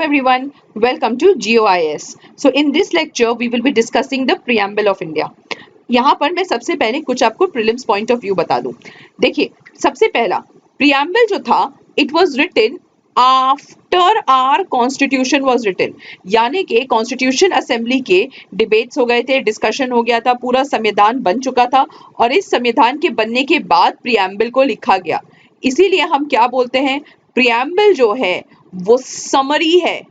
everyone, welcome to GOIS. So in this lecture we will be discussing the preamble of India. यहाँ पर मैं सबसे पहले कुछ आपको प्रीलिम्स पॉइंट ऑफ व्यू बता दूं। देखिए, सबसे पहला प्रियम्बल जो था, it was written after our constitution was written, यानी कि कॉन्स्टिट्यूशन असेंबली के डिबेट्स हो गए थे, डिस्कशन हो गया था, पूरा संविधान बन चुका था और इस संविधान के बनने के बाद प्रियम्बल को लिखा गया। इसीलिए हम क्या बोलते हैं, प्रियम्बल जो है वो समरी है।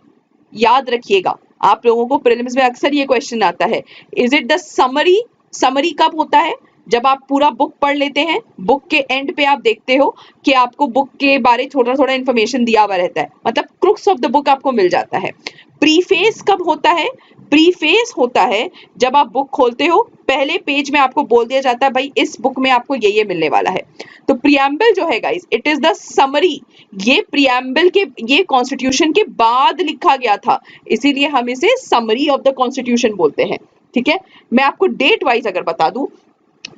याद रखिएगा, आप लोगों को प्रीलिम्स में अक्सर ये क्वेश्चन आता है, is it the summary? Summary कब होता है? जब आप पूरा बुक पढ़ लेते हैं, बुक के एंड पे आप देखते हो कि आपको बुक के बारे थोड़ा थोड़ा इन्फॉर्मेशन दिया हुआ रहता है, मतलब क्रुक्स ऑफ द बुक आपको मिल जाता है। प्रीफेस कब होता है? प्रीफेस होता है जब आप बुक खोलते हो, पहले पेज में आपको बोल दिया जाता है भाई इस बुक में आपको ये मिलने वाला है। तो प्रियम्बल जो है guys, it is the summary. ये प्रियम्बल के, ये कॉन्स्टिट्यूशन के बाद लिखा गया था, इसीलिए हम इसे समरी ऑफ द कॉन्स्टिट्यूशन बोलते हैं। ठीक है, मैं आपको डेट वाइज अगर बता दूं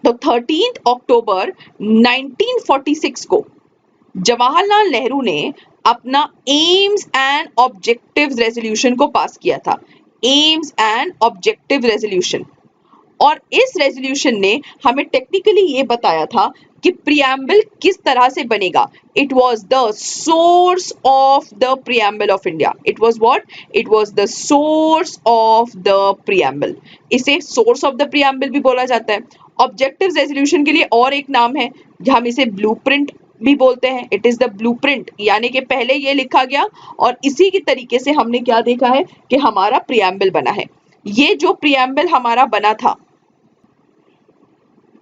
तो 13 अक्टूबर 1946 को जवाहरलाल नेहरू ने अपना एम्स एंड ऑब्जेक्टिव्स रेजोल्यूशन को पास किया था। एम्स एंड ऑब्जेक्टिव रेजोल्यूशन, और इस रेजोल्यूशन ने हमें टेक्निकली ये बताया था कि प्रियम्बल किस तरह से बनेगा। It was the source of the preamble of India. It was what? It was the source of the preamble. इसे सोर्स ऑफ द प्रियम्बल भी बोला जाता है। ऑब्जेक्टिव रेजोल्यूशन के लिए और एक नाम है, हम इसे ब्लूप्रिंट भी बोलते हैं। इट इज द ब्लूप्रिंट, यानी कि पहले ये लिखा गया और इसी की तरीके से हमने क्या देखा है कि हमारा प्रियम्बल बना है। ये जो प्रियम्बल हमारा बना था,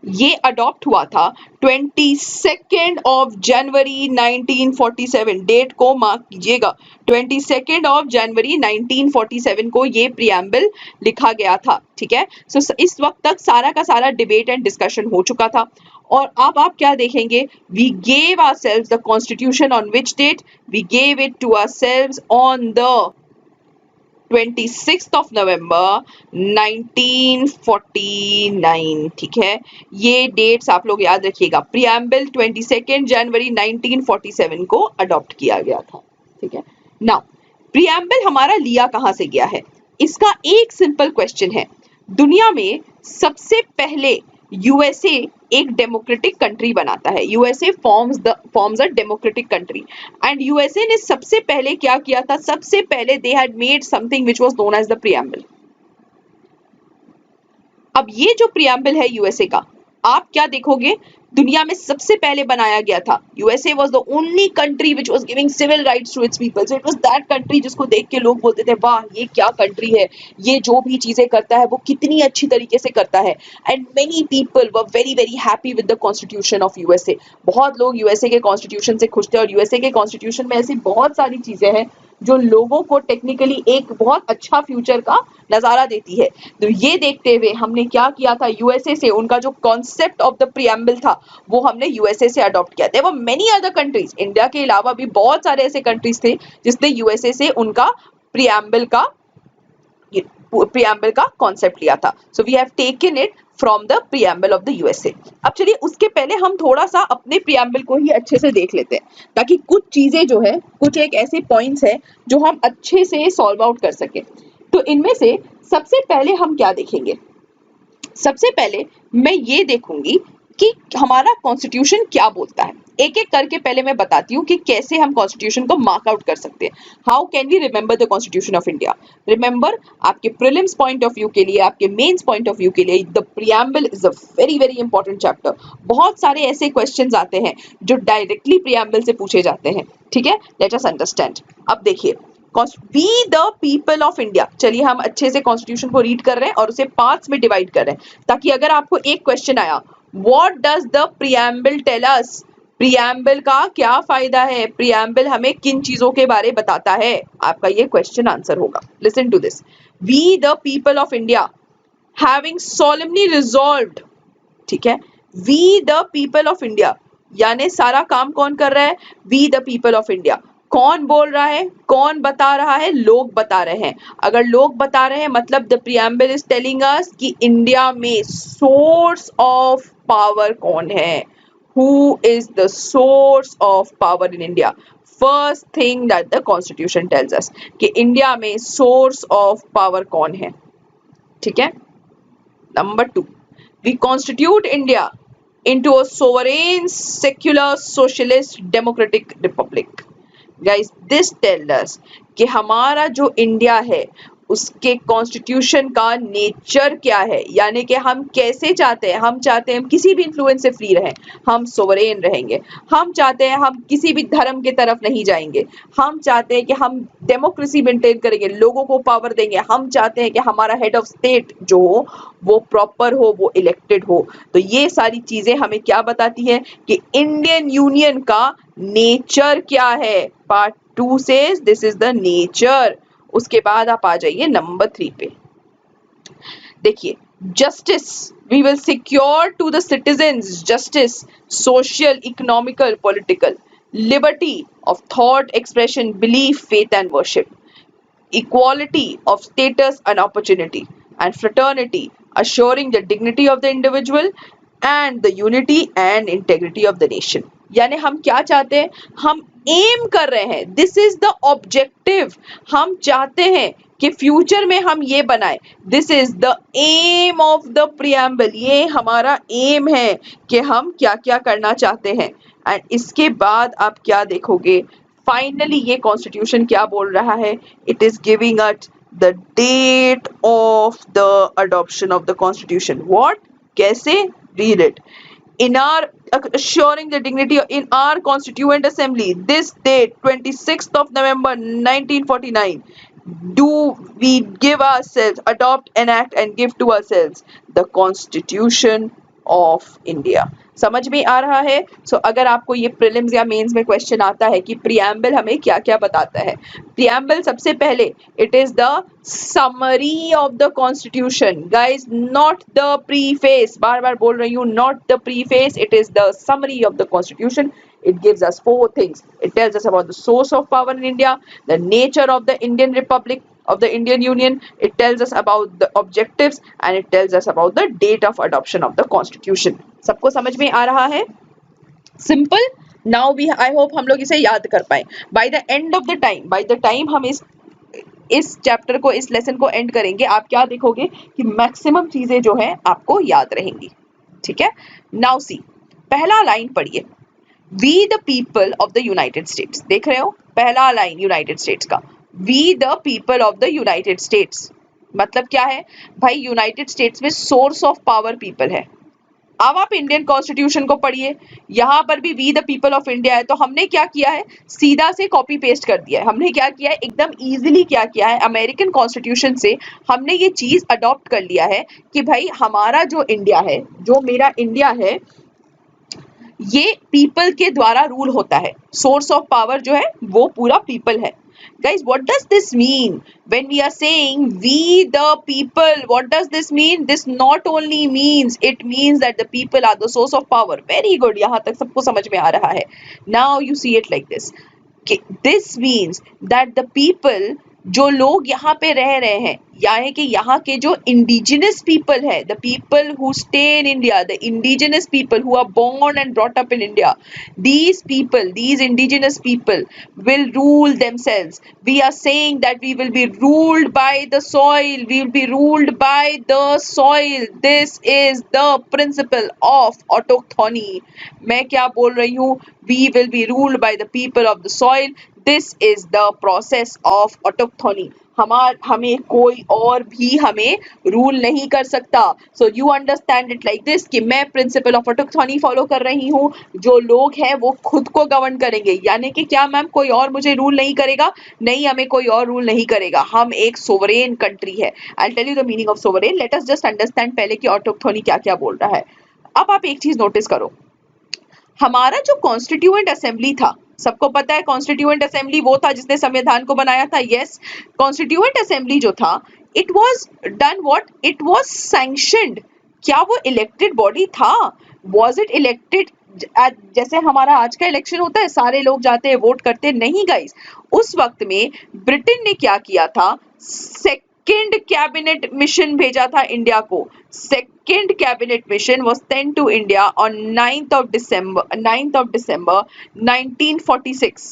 ये अडॉप्ट हुआ था 22 ऑफ जनवरी 1947। डेट को मार्क कीजिएगा, 22 जनवरी 1947 को ये प्रियम्बल लिखा गया था। ठीक है, सो इस वक्त तक सारा का सारा डिबेट एंड डिस्कशन हो चुका था। और अब आप क्या देखेंगे, we gave ourselves the constitution on which date? We gave it to ourselves on the 26 of November 1949। ठीक है, ये डेट्स आप लोग याद रखिएगा। प्रियम्बल 22 जनवरी 1947 को अडॉप्ट किया गया था। ठीक है, नाउ प्रियम्बल हमारा लिया कहां से गया है? इसका एक सिंपल क्वेश्चन है। दुनिया में सबसे पहले यूएसए एक डेमोक्रेटिक कंट्री बनाता है। USA forms a democratic country, and USA ने सबसे पहले क्या किया था? सबसे पहले they had made something which was known as the preamble. अब ये जो प्रियम्बल है यूएसए का, आप क्या देखोगे, दुनिया में सबसे पहले बनाया गया था। USA was the only country which was giving civil rights to its people. So it was that country जिसको देख के लोग बोलते थे वाह ये क्या कंट्री है, ये जो भी चीजें करता है वो कितनी अच्छी तरीके से करता है। And many people were very very happy with the constitution of USA. बहुत लोग यूएसए के कॉन्स्टिट्यूशन से खुश थे, और यूएसए के कॉन्स्टिट्यूशन में ऐसी बहुत सारी चीजें हैं जो लोगों को टेक्निकली एक बहुत अच्छा फ्यूचर का नजारा देती है। तो ये देखते हुए हमने क्या किया था, यूएसए से उनका जो कॉन्सेप्ट ऑफ द प्रियम्बल था वो हमने यूएसए से अडॉप्ट किया था। वो मेनी अदर कंट्रीज, इंडिया के अलावा भी बहुत सारे ऐसे कंट्रीज थे जिसने यूएसए से उनका प्रियम्बल का कॉन्सेप्ट लिया था। So we have taken it from the preamble of the USA. अब चलिए उसके पहले हम थोड़ा सा अपने प्रियम्बल को ही अच्छे से देख लेते हैं, ताकि कुछ चीजें जो है, कुछ एक ऐसे पॉइंट्स हैं जो हम अच्छे से सॉल्व आउट कर सके। तो इनमें से सबसे पहले हम क्या देखेंगे? सबसे पहले मैं ये देखूंगी कि हमारा कॉन्स्टिट्यूशन क्या बोलता है। एक एक करके पहले मैं बताती हूँ कि कैसे हम कॉन्स्टिट्यूशन को मार्क आउट कर सकते हैं। How can we remember the constitution of India? Remember, आपके प्रीलिम्स पॉइंट ऑफ व्यू के लिए, आपके मेंस पॉइंट ऑफ व्यू के लिए the preamble is a very very important chapter. बहुत सारे ऐसे क्वेश्चंस आते हैं जो डायरेक्टली प्रियम्बल से पूछे जाते हैं। ठीक है, लेट अस अंडरस्टैंड। अब देखिए, we the people of India, चलिए हम अच्छे से कॉन्स्टिट्यूशन को रीड कर रहे हैं और उसे पार्ट्स में डिवाइड कर रहे हैं, ताकि अगर आपको एक क्वेश्चन आया, what does the preamble tell us? Preamble का क्या फायदा है? प्रियम्बल हमें किन चीजों के बारे बताता है? आपका ये क्वेश्चन आंसर होगा। Listen to this, we the people of India having solemnly resolved। ठीक है, we the people of India, यानी सारा काम कौन कर रहा है? We the people of India. कौन बोल रहा है? कौन बता रहा है? लोग बता रहे हैं। अगर लोग बता रहे हैं मतलब the preamble is telling us कि इंडिया में सोर्स ऑफ पावर कौन है? Who is the source of power in India? First thing that the constitution tells us कि इंडिया में सोर्स ऑफ पावर कौन है, ठीक है। Number 2, we constitute India into a sovereign, secular, socialist, democratic republic. Guys, this tells us कि हमारा जो India है उसके कॉन्स्टिट्यूशन का नेचर क्या है, यानी कि हम कैसे चाहते हैं। हम चाहते हैं हम किसी भी इन्फ्लुएंस से फ्री रहें, हम सोवरेन रहेंगे। हम चाहते हैं हम किसी भी धर्म की तरफ नहीं जाएंगे। हम चाहते हैं कि हम डेमोक्रेसी मेंटेन करेंगे, लोगों को पावर देंगे। हम चाहते हैं कि हमारा हेड ऑफ स्टेट जो हो वो प्रॉपर हो, वो इलेक्टेड हो। तो ये सारी चीजें हमें क्या बताती है कि इंडियन यूनियन का नेचर क्या है। Part 2 says this is the nature. उसके बाद आप आ जाइए नंबर 3 पे। देखिए, justice, we will secure to the citizens justice, social, economical, political, liberty of thought expression, belief, faith and worship, equality of status and opportunity, and fraternity, assuring the dignity of the individual and the unity and integrity of the nation. यानी हम क्या चाहते हैं, हम M कर रहे हैं, this is the objective. हम चाहते हैं कि फ्यूचर में हम ये बनाए, this is the aim of the preamble. ये हमारा एम है कि हम क्या क्या करना चाहते हैं। एंड इसके बाद आप क्या देखोगे, फाइनली ये कॉन्स्टिट्यूशन क्या बोल रहा है, it is giving us the date of the adoption of the constitution. What, कैसे, read it. in our assuring the dignity in our constituent assembly this date 26th of November 1949 do we give ourselves adopt enact and give to ourselves the Constitution of India। समझ में आ रहा है। अगर आपको ये prelims या mains में question आता है कि प्रियम्बल हमें क्या क्या बताता है, प्रियम्बल सबसे पहले it is the summary of the constitution. Guys, not the preface, बार बार बोल रही हूँ, not the preface, it is the summary of the constitution. It gives us 4 things. It tells us about the source of power in India, the nature of the Indian Republic, of the Indian Union. It tells us about the objectives and it tells us about the date of adoption of the Constitution. सबको समझ में आ रहा है? Simple. Now we, I hope हम लोग इसे याद कर पाए. By the end of the time, by the time हम इस चैप्टर को, इस लेसन को एंड करेंगे, आप क्या देखोगे कि मैक्सिमम चीजें जो है आपको याद रहेंगी। ठीक है, नाउ सी, पहला लाइन पढ़िए, we the people of the United States. देख रहे हो, पहला लाइन यूनाइटेड स्टेट्स का, we the people of the United States, मतलब क्या है भाई, यूनाइटेड स्टेट्स में सोर्स ऑफ पावर पीपल है। अब आप इंडियन कॉन्स्टिट्यूशन को पढ़िए, यहां पर भी we the people of India है। तो हमने क्या किया है, सीधा से कॉपी पेस्ट कर दिया है। हमने क्या किया है, एकदम इजीली क्या किया है, अमेरिकन कॉन्स्टिट्यूशन से हमने ये चीज अडॉप्ट कर लिया है कि भाई हमारा जो इंडिया है, जो मेरा इंडिया है, ये पीपल के द्वारा रूल होता है। सोर्स ऑफ पावर जो है वो पूरा पीपल है। Guys, what does this mean when we are saying we the people? What does this mean? This not only means, it means that the people are the source of power. Very good, यहाँ तक सबको समझ में आ रहा है। Now you see it like this. This means that the people, जो लोग यहाँ पे रह रहे हैं, यानी कि यहाँ के जो इंडिजिनस पीपल है, the people who stay in India, the indigenous people who are born and brought up in India, these people, these indigenous people will rule themselves. We are saying that we will be ruled by the soil, we will be ruled by the soil. This is the principle of autochthony. मैं क्या बोल रही हूँ, we will be ruled by the people of the soil. This is the process of autochthony. हमें कोई और भी हमें रूल नहीं कर सकता। So you understand it like this कि मैं प्रिंसिपल ऑफ ऑटोक्थोनी फॉलो कर रही हूँ, जो लोग हैं वो खुद को गवर्न करेंगे। यानी कि क्या मैम, कोई और मुझे रूल नहीं करेगा? नहीं, हमें कोई और रूल नहीं करेगा, हम एक सोवरेन कंट्री है। I tell you the meaning of sovereign, let us just understand पहले कि ऑटोक्थोनी क्या क्या बोल रहा है। अब आप एक चीज नोटिस करो, हमारा जो कॉन्स्टिट्यूएंट असेंबली था, सबको पता है कॉन्स्टिट्यूएंट असेंबली वो था जिसने संविधान को बनाया था। यस, कॉन्स्टिट्यूएंट असेंबली जो था, it was done what, it was sanctioned. क्या वो इलेक्टेड बॉडी था? वाज इट इलेक्टेड जैसे हमारा आज का इलेक्शन होता है, सारे लोग जाते हैं वोट करते? नहीं गाइस, उस वक्त में ब्रिटेन ने क्या किया था, सेकेंड कैबिनेट मिशन भेजा था इंडिया को। Second cabinet mission was sent to India on 9th of December 1946।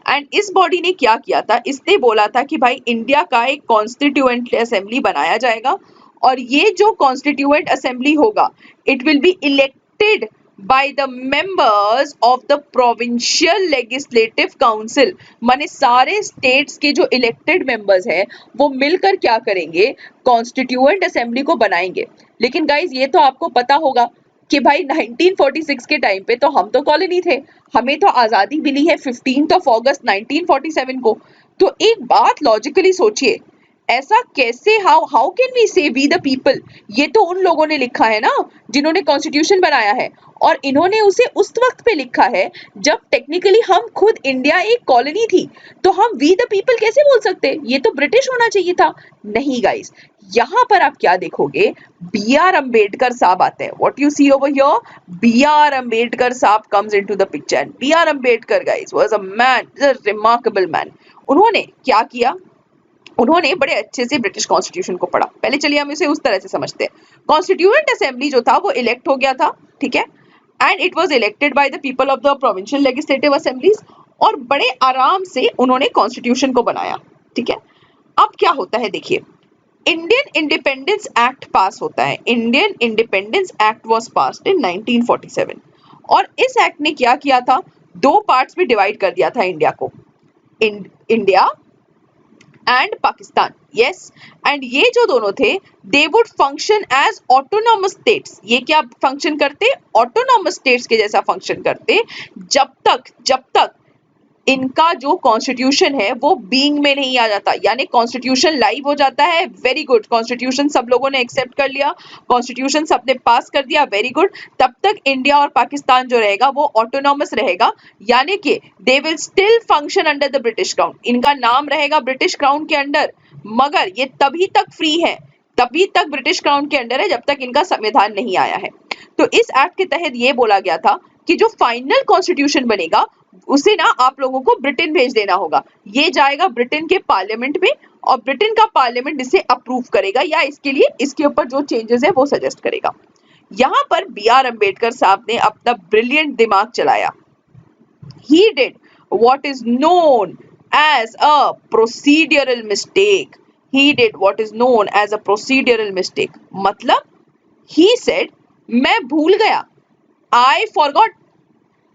And इस बॉडी ने क्या किया था, इसने बोला था कि भाई इंडिया का एक कॉन्स्टिट्यूएंट असेंबली बनाया जाएगा और ये जो कॉन्स्टिट्यूएंट असेंबली होगा it will be elected by the members of the provincial legislative council। माने सारे स्टेट्स के जो इलेक्टेड मेंबर्स हैं वो मिलकर क्या करेंगे, कॉन्स्टिट्यूएंट असेंबली को बनाएंगे। लेकिन गाइज ये तो आपको पता होगा कि भाई 1946 के टाइम पे तो हम तो कॉलोनी थे, हमें तो आजादी मिली है 15 अगस्त 1947 को। तो एक बात लॉजिकली सोचिए, ऐसा कैसे, हाउ कैन वी से वी द पीपल? ये तो उन लोगों ने लिखा है ना जिन्होंने कॉन्स्टिट्यूशन बनाया है, और इन्होंने उसे उस वक्त पे लिखा है जब टेक्निकली हम खुद इंडिया एक कॉलोनी थी। तो हम वी द पीपल कैसे बोल सकते? ये तो ब्रिटिश होना चाहिए था। नहीं गाइस, यहाँ पर आप क्या देखोगे, बी आर अम्बेडकर साहब आते हैं। What you see over here, B R Ambedkar sahab comes into the picture. B R Ambedkar guys was a man, a remarkable man. उन्होंने क्या किया, उन्होंने बड़े अच्छे से ब्रिटिश कॉन्स्टिट्यूशन को पढ़ा। पहले चलिए हम इसे उस तरह से समझते हैं। कॉन्स्टिट्यूएंट असेंबली जो था वो इलेक्ट हो गया था, ठीक है, and it was elected by the people of the provincial legislative assemblies, और बड़े आराम से उन्होंने कॉन्स्टिट्यूशन को बनाया, ठीक है। अब क्या होता है देखिए, इंडियन इंडिपेंडेंस एक्ट पास होता है। Indian independence act was passed in 1947 और इस एक्ट ने क्या किया था, दो पार्ट्स में डिवाइड कर दिया था इंडिया को, India and Pakistan. Yes, and ये जो दोनों थे they would function as autonomous states. ये क्या फंक्शन करते, ऑटोनॉमस स्टेट्स के जैसा फंक्शन करते, जब तक इनका जो कॉन्स्टिट्यूशन है वो बीइंग में नहीं आ जाता, यानी कॉन्स्टिट्यूशन लाइव हो जाता है, वेरी गुड, कॉन्स्टिट्यूशन सब लोगों ने एक्सेप्ट कर लिया, कॉन्स्टिट्यूशन सबने पास कर दिया, वेरी गुड, तब तक इंडिया और पाकिस्तान जो रहेगा वो ऑटोनॉमस रहेगा, यानी कि they will still function under the British crown. इनका नाम रहेगा ब्रिटिश क्राउन के अंडर, मगर ये तभी तक फ्री है, तभी तक ब्रिटिश क्राउन के अंडर है जब तक इनका संविधान नहीं आया है। तो इस एक्ट के तहत ये बोला गया था कि जो फाइनल कॉन्स्टिट्यूशन बनेगा उसे ना आप लोगों को ब्रिटेन भेज देना होगा। ये जाएगा ब्रिटेन के पार्लियामेंट में और ब्रिटेन का पार्लियामेंट इसे अप्रूव करेगा या इसके लिए इसके ऊपर जो चेंजेस है वो सजेस्ट करेगा। यहाँ पर बी आर अम्बेडकर साहब ने अपना ब्रिलियंट दिमाग चलाया। He did what is known as a procedural mistake. He did what is known as a procedural mistake. मतलब he said मैं भूल गया, I forgot,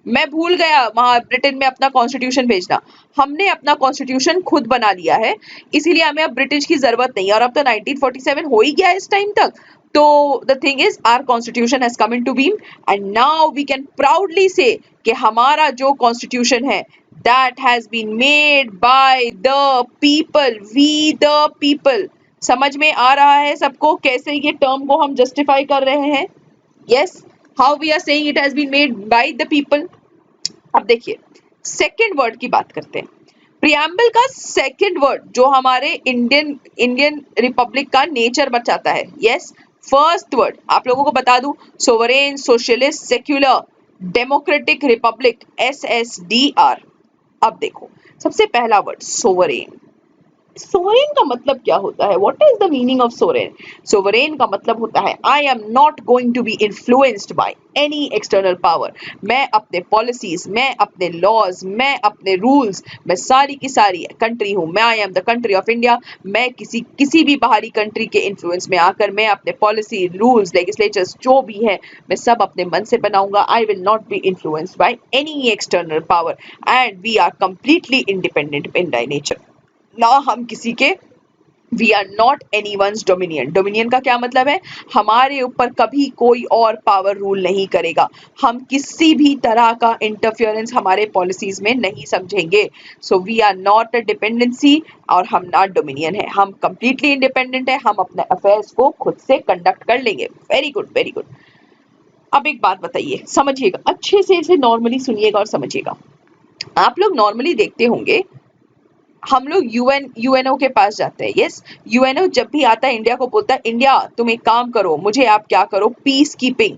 मैं भूल गया वहां ब्रिटेन में अपना कॉन्स्टिट्यूशन भेजना। हमने अपना कॉन्स्टिट्यूशन खुद बना लिया है, इसीलिए हमें अब ब्रिटिश की जरूरत नहीं है, और अब तो 1947 हो ही गया इस टाइम तक। तो the thing is our constitution has come into being and now we can proudly say कि हमारा जो कॉन्स्टिट्यूशन है that has been made by the people, we the people. समझ में आ रहा है सबको कैसे ये टर्म को हम जस्टिफाई कर रहे हैं? Yes, how we are saying it has been made by the people. अब देखिए सेकेंड वर्ड की बात करते हैं। प्रियम्बल का सेकेंड वर्ड जो हमारे इंडियन रिपब्लिक का नेचर बचाता है। यस, फर्स्ट वर्ड आप लोगों को बता दूं, sovereign, socialist, secular, democratic Republic, SSDR। अब देखो सबसे पहला वर्ड सोवरेन। सोवरेन का मतलब क्या होता है? What is the meaning of sovereign? Sovereign का मतलब होता है I am not going to be influenced by any external power. मैं अपने पॉलिसीज, मैं अपने लॉज, मैं अपने रूल्स, मैं सारी की सारी कंट्री हूँ, मैं I am the country of India. मैं किसी भी बाहरी कंट्री के इन्फ्लुएंस में आकर मैं अपने पॉलिसी, रूल्स, लेजिस्लेचर्स जो भी है मैं सब अपने मन से बनाऊंगा। I will not be influenced by any external power and we are completely independent in by nature. ना हम किसी के, we are not any one's dominion. Dominion का क्या मतलब है? हमारे ऊपर कभी कोई और पावर रूल नहीं करेगा, हम किसी भी तरह का इंटरफियरेंस हमारे पॉलिसीज में नहीं समझेंगे। So we are not a dependency और हम नॉट डोमिनियन है, हम कंप्लीटली इंडिपेंडेंट है, हम अपने अफेयर्स को खुद से कंडक्ट कर लेंगे। Very good, very good. अब एक बात बताइए, समझिएगा अच्छे से, इसे नॉर्मली सुनिएगा और समझिएगा। आप लोग नॉर्मली देखते होंगे हम लोग यूएनओ के पास जाते हैं। यस, यूएनओ जब भी आता है इंडिया को बोलता है इंडिया तुम एक काम करो, मुझे आप क्या करो, peace keeping,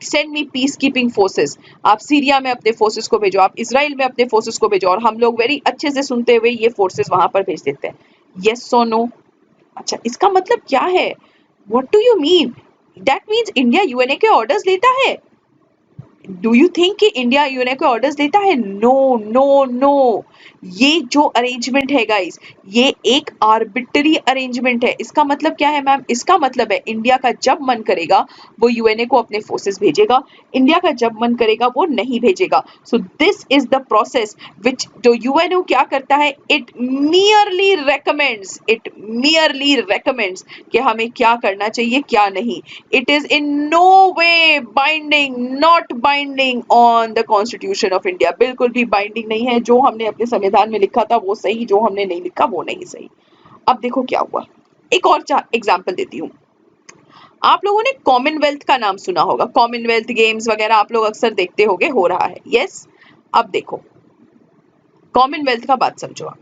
send me peace keeping forces. आप सीरिया में अपने फोर्सेस को भेजो, आप इसराइल में अपने फोर्सेस को भेजो, और हम लोग वेरी अच्छे से सुनते हुए ये फोर्सेस वहां पर भेज देते हैं। यस और नो? अच्छा, इसका मतलब क्या है? What do you mean? That means India UNA के ऑर्डर्स लेता है? डू यू थिंक कि इंडिया यूएनए के ऑर्डर्स लेता है? नो नो नो, ये जो अरेंजमेंट है गाइस, ये एक आर्बिट्ररी अरेंजमेंट है। इसका मतलब क्या है मैम? इसका मतलब है इंडिया का जब मन करेगा वो यूएनए को अपने फोर्सेस भेजेगा, इंडिया का जब मन करेगा वो नहीं भेजेगा। So this is the process which जो यूएनओ क्या करता है, इट मियरली रेकमेंड्स कि हमें क्या करना चाहिए क्या नहीं। It is in no way binding, not binding on the constitution of India. बिल्कुल भी बाइंडिंग नहीं है। जो हमने अपने संविधान में लिखा था वो सही, जो हमने नहीं लिखा वो नहीं सही। अब देखो क्या हुआ, एक और एग्जाम्पल देती हूँ। आप लोगों ने कॉमनवेल्थ का नाम सुना होगा, कॉमनवेल्थ गेम्स वगैरह आप लोग अक्सर देखते होंगे, हो रहा है। यस, अब देखो कॉमनवेल्थ का बात समझो आप।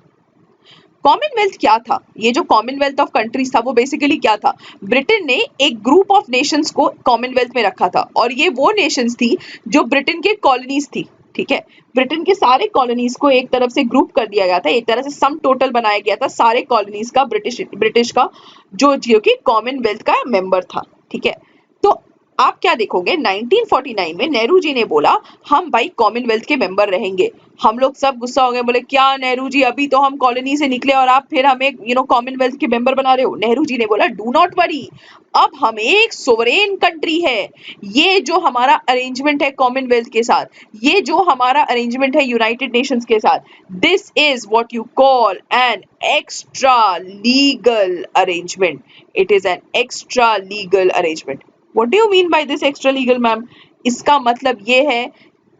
कॉमनवेल्थ क्या था? ये जो कॉमनवेल्थ ऑफ कंट्रीज था वो बेसिकली क्या था? ब्रिटेन ने एक ग्रुप ऑफ नेशंस को कॉमनवेल्थ में रखा था, और ये वो नेशंस थी जो ब्रिटेन के कॉलोनीज थी। ठीक है, ब्रिटेन के सारे कॉलोनीज को एक तरफ से ग्रुप कर दिया गया था, एक तरह से सम टोटल बनाया गया था सारे कॉलोनीज का, ब्रिटिश का, जो कि कॉमनवेल्थ का मेंबर था। ठीक है, तो आप क्या देखोगे 1949 में नेहरू जी ने बोला हम भाई कॉमनवेल्थ के मेंबर रहेंगे। हम लोग सब गुस्सा हो गए, बोले क्या नेहरू जी, अभी तो हम कॉलोनी से निकले और आप फिर हमें कॉमनवेल्थ के मेंबर बना रहे हो। नेहरू जी ने बोला डू नॉट वरी, अब हम एक सोवरेन कंट्री है। ये जो हमारा अरेंजमेंट है कॉमनवेल्थ के साथ, ये जो हमारा अरेंजमेंट है यूनाइटेड नेशंस के साथ, this is what you call an extra legal arrangement. It is an extra legal arrangement. What do you mean by this extra legal, ma'am? इसका मतलब ये है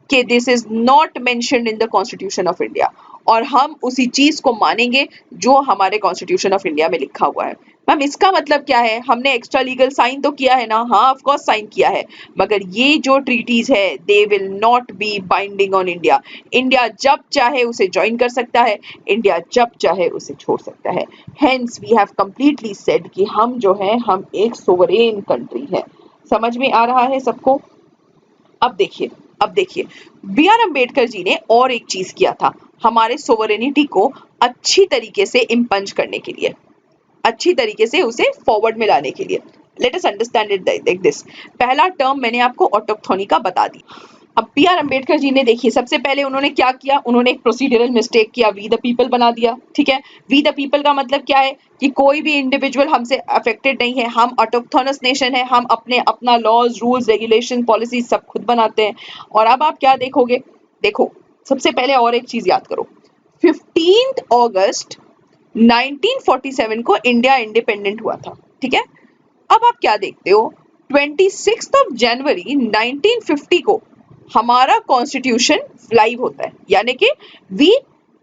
कि this is not mentioned in the constitution of India, और हम उसी चीज को मानेंगे जो हमारे कॉन्स्टिट्यूशन ऑफ इंडिया में लिखा हुआ है। मैम इसका मतलब क्या है? हमने एक्स्ट्रा लीगल साइन तो किया है ना? हाँ ऑफ कोर्स साइन किया है, मगर ये जो ट्रीटीज है they will not B binding on India. India जब चाहे उसे ज्वाइन कर सकता है, इंडिया जब चाहे उसे छोड़ सकता है। Hence we have completely said कि हम जो है हम एक सोवरेन कंट्री है। समझ में आ रहा है सबको? अब देखिए बी आर अम्बेडकर जी ने और एक चीज किया था हमारे सोवरेनिटी को अच्छी तरीके से इम्पंज करने के लिए, अच्छी तरीके से उसे फॉरवर्ड में लाने के लिए। Let us understand it like this. पहला टर्म मैंने आपको ऑटोक्थोनी का बता दी। अब बी आर अम्बेडकर जी ने देखिए सबसे पहले उन्होंने क्या किया, उन्होंने एक प्रोसीजरल मिस्टेक किया, वी द पीपल बना दिया। ठीक है, वी द पीपल का मतलब क्या है कि कोई भी इंडिविजुअल हमसे अफेक्टेड नहीं है, हम ऑटोक्थोनस नेशन है, हम अपना लॉज रूल्स रेगुलेशन पॉलिसी सब खुद बनाते हैं। और अब आप क्या देखोगे, देखो सबसे पहले और एक चीज याद करो, 15 अगस्त 1947 को इंडिया इंडिपेंडेंट हुआ था। ठीक है, अब आप क्या देखते हो 26 जनवरी 1950 को हमारा कॉन्स्टिट्यूशन लाइव होता है, यानी कि वी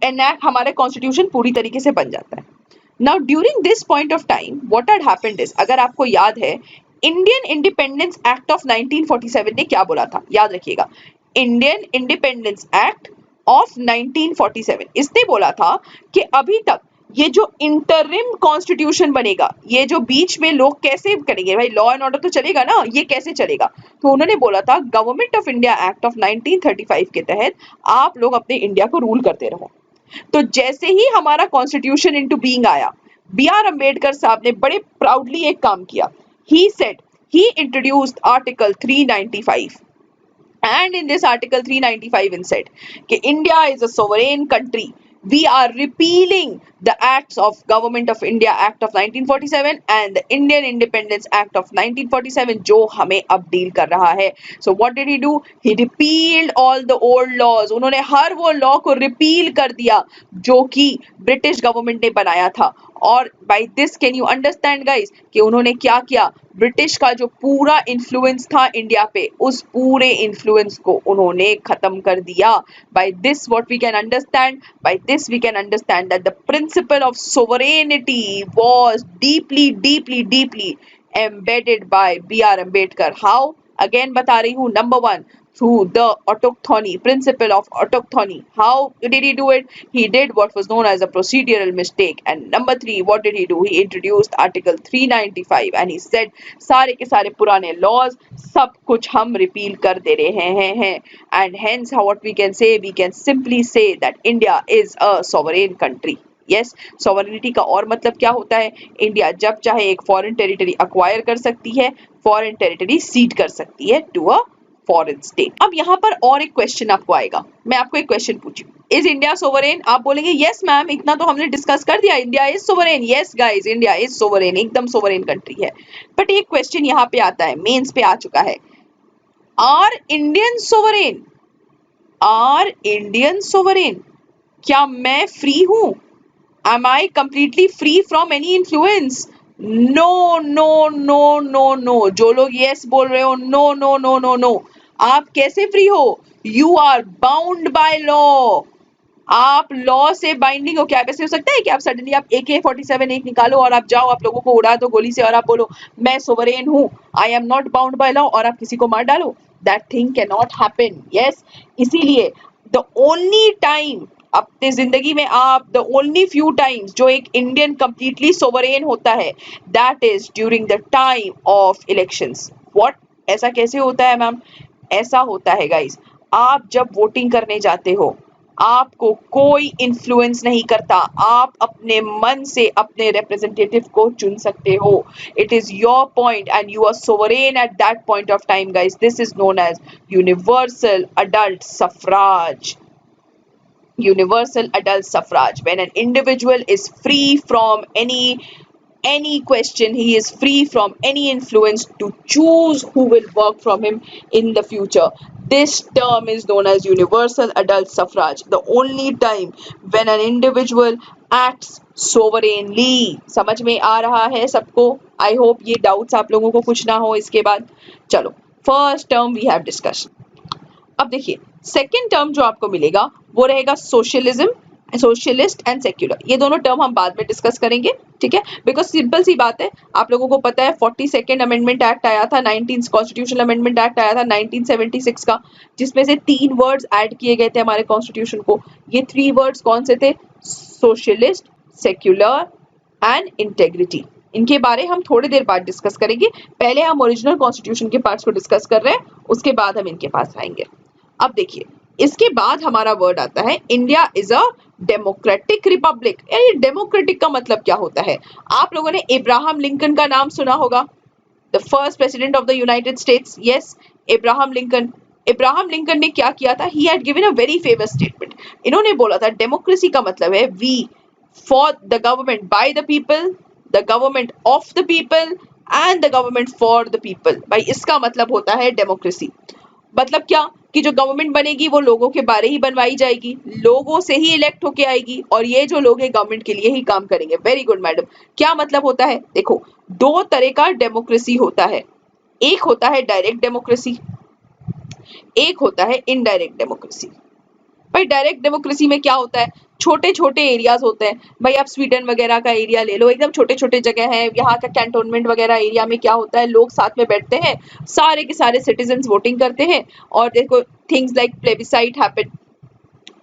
एनैक्ट, हमारा कॉन्स्टिट्यूशन पूरी तरीके से बन जाता है। Now during this point of time what had happened is, अगर आपको याद है इंडियन इंडिपेंडेंस एक्ट ऑफ 1947 ने क्या बोला था, याद रखिएगा, इंडियन इंडिपेंडेंस एक्ट ऑफ 1947 इसने बोला था कि अभी तक ये जो इंटरिम कॉन्स्टिट्यूशन बनेगा, ये जो बीच में लोग कैसे करेंगे भाई, लॉ एंड ऑर्डर तो चलेगा ना, ये कैसे चलेगा? तो उन्होंने बोला था government of India act of 1935 के तहत आप लोग अपने इंडिया को रूल करते रहो। तो जैसे ही हमारा कॉन्स्टिट्यूशन इनटू बीइंग आया, बी आर अम्बेडकर साहब ने बड़े प्राउडली एक काम किया। He said, he introduced article 395, and in this article 395 it said कि India is a sovereign country, we are repealing the acts of government of India act of 1947 and the Indian independence act of 1947 जो हमें अब deal कर रहा है। so what did he do, he repealed all the old laws, उन्होंने हर वो law को repeal कर दिया जो कि ब्रिटिश गवर्नमेंट ने बनाया था। और by this can you understand guys कि उन्होंने क्या किया, ब्रिटिश का जो पूरा इन्फ्लुएंस था इंडिया पे, उस पूरे इन्फ्लुएंस को उन्होंने खत्म कर दिया। By this what we can understand, by this we can understand that the principle of sovereignty was deeply embedded by B.R. Ambedkar. How? Again बता रही हूँ, number one, through the autochthony, principle of autochthony. How did he do it? He did what was known as a procedural mistake. And number three, what did he do? He introduced article 395 and he said सारे के सारे पुराने laws सब कुछ हम repeal कर दे रहे हैं। And hence what we can say, we can simply say that India is a sovereign country. Yes, sovereignty का और मतलब क्या होता है, इंडिया जब चाहे एक फॉरेन टेरिटरी अक्वायर कर सकती है, फॉरेन टेरिटरी सीड कर सकती है टू अ फॉरेन स्टेट। अब यहाँ पर और एक क्वेश्चन आपको आएगा, मैं आपको एक क्वेश्चन पूछूं, इज इंडिया सोवरेन? आप बोलेंगे यस मैम, इतना तो हमने डिस्कस कर दिया, India is sovereign. Yes guys, India is sovereign, एकदम सोवरेन कंट्री है। बट एक क्वेश्चन यहाँ पे आता है, मेंस पे आ चुका है, are Indian sovereign? Are Indian sovereign? क्या मैं फ्री हूं? Am I completely free from any influence? No, no, no, no, no. जो लोग yes बोल रहे हो, no, no, no, no, no. आप कैसे फ्री हो? You are bound by law. आप लॉ से बाइंडिंग हो। क्या ऐसे हो सकता है कि आप सडनली आप AK-47 एक निकालो और आप जाओ, आप लोगों को उड़ा दो गोली से और आप बोलो मैं सोवरेन हूँ, आई am not bound by law, और आप किसी को मार डालो? That thing can not happen. Yes, इसीलिए द ओनली टाइम अपने जिंदगी में आप, द ओनली फ्यू टाइम्स जो एक इंडियन कंप्लीटली सोवरेन होता है, that is during the time of elections. What? ऐसा कैसे होता है मैम? ऐसा होता है गाइस, आप जब वोटिंग करने जाते हो, आपको कोई इन्फ्लुएंस नहीं करता, आप अपने मन से अपने रिप्रेजेंटेटिव को चुन सकते हो। It is your point and you are sovereign at that point of time guys. This is known as universal adult suffrage. Universal adult suffrage, when an individual is free from any question, he is free from any influence to choose who will work from him in the future. This term is known as universal adult suffrage, the only time when an individual acts sovereignly. समझ में आ रहा है सबको? I hope ये doubts आप लोगों को कुछ ना हो इसके बाद। चलो, first term we have discussed. अब देखिए, सेकेंड टर्म जो आपको मिलेगा वो रहेगा सोशलिज्म, सोशलिस्ट एंड सेक्युलर। ये दोनों टर्म हम बाद में डिस्कस करेंगे, ठीक है? बिकॉज सिंपल सी बात है, आप लोगों को पता है 42nd अमेंडमेंट एक्ट आया था, 19 कॉन्स्टिट्यूशनल अमेंडमेंट एक्ट आया था 1976 का, जिसमें से 3 वर्ड्स ऐड किए गए थे हमारे कॉन्स्टिट्यूशन को। ये 3 वर्ड्स कौन से थे? Socialist, secular and integrity. इनके बारे हम थोड़ी देर बाद डिस्कस करेंगे। पहले हम ओरिजिनल कॉन्स्टिट्यूशन के पार्ट्स को डिस्कस कर रहे हैं, उसके बाद हम इनके पास आएंगे। अब देखिए, इसके बाद हमारा वर्ड आता है India is a democratic Republic. यानी डेमोक्रेटिक का मतलब क्या होता है? आप लोगों ने इब्राहम लिंकन का नाम सुना होगा, the first president of the United States. Yes, Abraham Lincoln. Abraham Lincoln ने क्या किया था? He had given a very famous statement. इन्होंने बोला था डेमोक्रेसी का मतलब है we for the government by the people, the government of the people and the government for the people. भाई इसका मतलब होता है डेमोक्रेसी। मतलब क्या? कि जो गवर्नमेंट बनेगी वो लोगों के बारे ही बनवाई जाएगी, लोगों से ही इलेक्ट होके आएगी, और ये जो लोग हैं गवर्नमेंट के लिए ही काम करेंगे। Very good madam. क्या मतलब होता है? देखो, 2 तरह का डेमोक्रेसी होता है। एक होता है डायरेक्ट डेमोक्रेसी, एक होता है इनडायरेक्ट डेमोक्रेसी। भाई डायरेक्ट डेमोक्रेसी में क्या होता है? छोटे छोटे एरियाज होते हैं। भाई आप स्वीडन वगैरह का एरिया ले लो, एकदम छोटे छोटे जगह है, यहाँ का कैंटोनमेंट वगैरह एरिया में क्या होता है? लोग साथ में बैठते हैं, सारे के सारे सिटीजन्स वोटिंग करते हैं, और देखो things like plebiscite happen,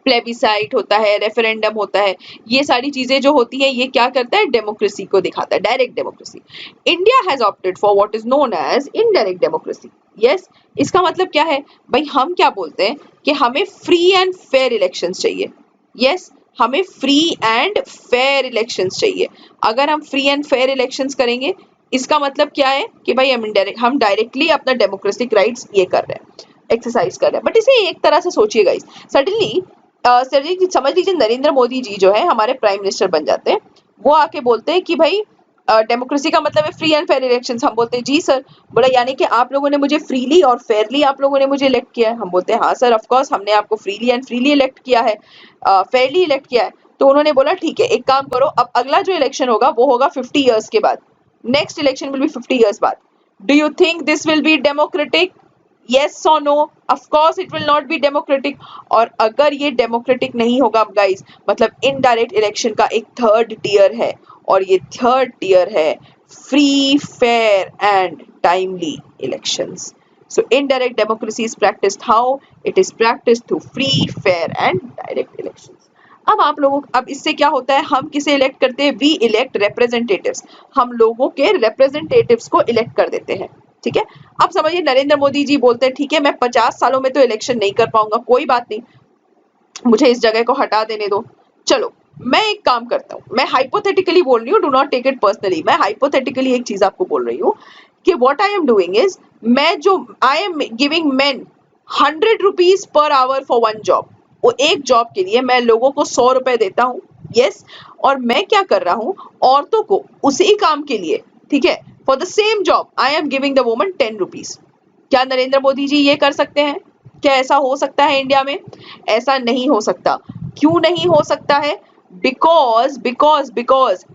plebiscite होता है, रेफरेंडम होता है, ये सारी चीजें जो होती हैं ये क्या करता है? डेमोक्रेसी को दिखाता है, direct democracy. India has opted for what is known as indirect democracy. Yes, इसका मतलब क्या है? भाई हम क्या बोलते हैं कि हमें फ्री एंड फेयर इलेक्शंस चाहिए। यस, हमें फ्री एंड फेयर इलेक्शंस चाहिए। अगर हम फ्री एंड फेयर इलेक्शंस करेंगे, इसका मतलब क्या है? कि भाई हम डायरेक्टली अपना डेमोक्रेटिक राइट्स ये कर रहे हैं, एक्सरसाइज कर रहे हैं। बट इसे एक तरह से सोचिएगा, सडनली समझ लीजिए नरेंद्र मोदी जी जो है हमारे प्राइम मिनिस्टर बन जाते हैं, वो आके बोलते हैं कि भाई डेमोक्रेसी का मतलब है फ्री एंड फेयर इलेक्शंस। हम बोलते हैं जी सर। बोला यानी कि आप लोगों ने मुझे फ्रीली और फेयरली आप लोगों ने मुझे इलेक्ट किया है? हम बोलते हैं हाँ सर, ऑफ कोर्स हमने आपको फ्रीली एंड फ्रीली इलेक्ट किया है, फेयरली इलेक्ट किया है। तो उन्होंने बोला ठीक है, एक काम करो, अब अगला जो इलेक्शन होगा वो होगा 50 ईयर्स के बाद, next election will be 50 years बाद। Do you think this will be democratic? Yes or no? Of course it will not be democratic. और अगर ये डेमोक्रेटिक नहीं होगा गाइस, मतलब इनडायरेक्ट इलेक्शन का एक थर्ड टियर है, और ये थर्ड टियर है free fair and timely elections. So indirect democracy is practiced how? It is practiced through free, fair and direct elections. अब आप लोगों, अब इससे क्या होता है? हम किसे इलेक्ट करते हैं? We elect representatives. हम लोगों के रिप्रेजेंटेटिव्स को इलेक्ट कर देते हैं, ठीक है? अब समझिए नरेंद्र मोदी जी बोलते हैं ठीक है, मैं 50 सालों में तो इलेक्शन नहीं कर पाऊंगा, कोई बात नहीं, मुझे इस जगह को हटा देने दो। चलो मैं एक काम करता हूँ, मैं हाइपोथेटिकली बोल रही हूँ, do not take it personally, मैं हाइपोथेटिकली एक चीज आपको बोल रही हूँ कि what I am doing is, मैं जो I am giving men 100 rupees per hour for one job. वो एक जॉब के लिए मैं लोगों को 100 रुपए देता हूँ, यस, और मैं क्या कर रहा हूँ, औरतों को उसी काम के लिए, ठीक है, for the same job I am giving the woman 10 rupees. क्या नरेंद्र मोदी जी ये कर सकते हैं? क्या ऐसा हो सकता है इंडिया में? ऐसा नहीं हो सकता। क्यों नहीं हो सकता है? because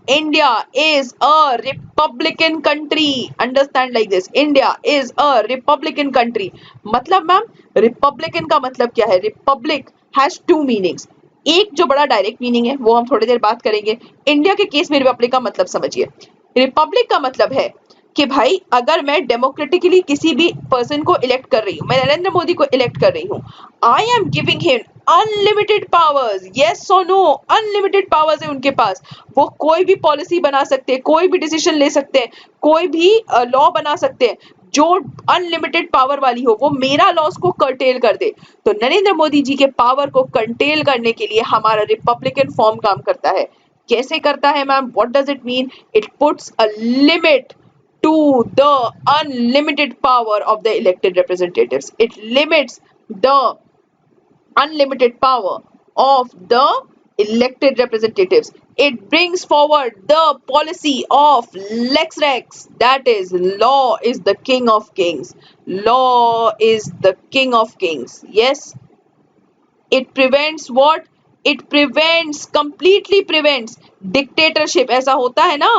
India is a republican country. Understand like this, India is a republican country. मतलब मैम, रिपब्लिकन का मतलब क्या है? Republic has two meanings. एक जो बड़ा डायरेक्ट मीनिंग है वो हम थोड़ी देर बात करेंगे। इंडिया के केस में रिपब्लिक का मतलब समझिए। रिपब्लिक का मतलब है कि भाई अगर मैं डेमोक्रेटिकली किसी भी पर्सन को इलेक्ट कर रही हूँ, मैं नरेंद्र मोदी को इलेक्ट कर रही हूँ, आई am giving him unlimited powers, yes और नो, अनलिमिटेड पावर्स है उनके पास। वो कोई भी पॉलिसी बना सकते हैं, कोई भी डिसीजन ले सकते हैं, कोई भी लॉ बना सकते हैं जो अनलिमिटेड पावर वाली हो, वो मेरा लॉस को कर्टेल कर दे। तो नरेंद्र मोदी जी के पावर को कर्टेल करने के लिए हमारा रिपब्लिकन फॉर्म काम करता है। कैसे करता है ma'am? What does it mean? It puts a limit to the unlimited power of the elected representatives. It limits the unlimited power of the elected representatives. It brings forward the policy of lex rex, that is, law is the king of kings. Law is the king of kings. Yes, it prevents what? It prevents, completely prevents dictatorship. ऐसा होता है ना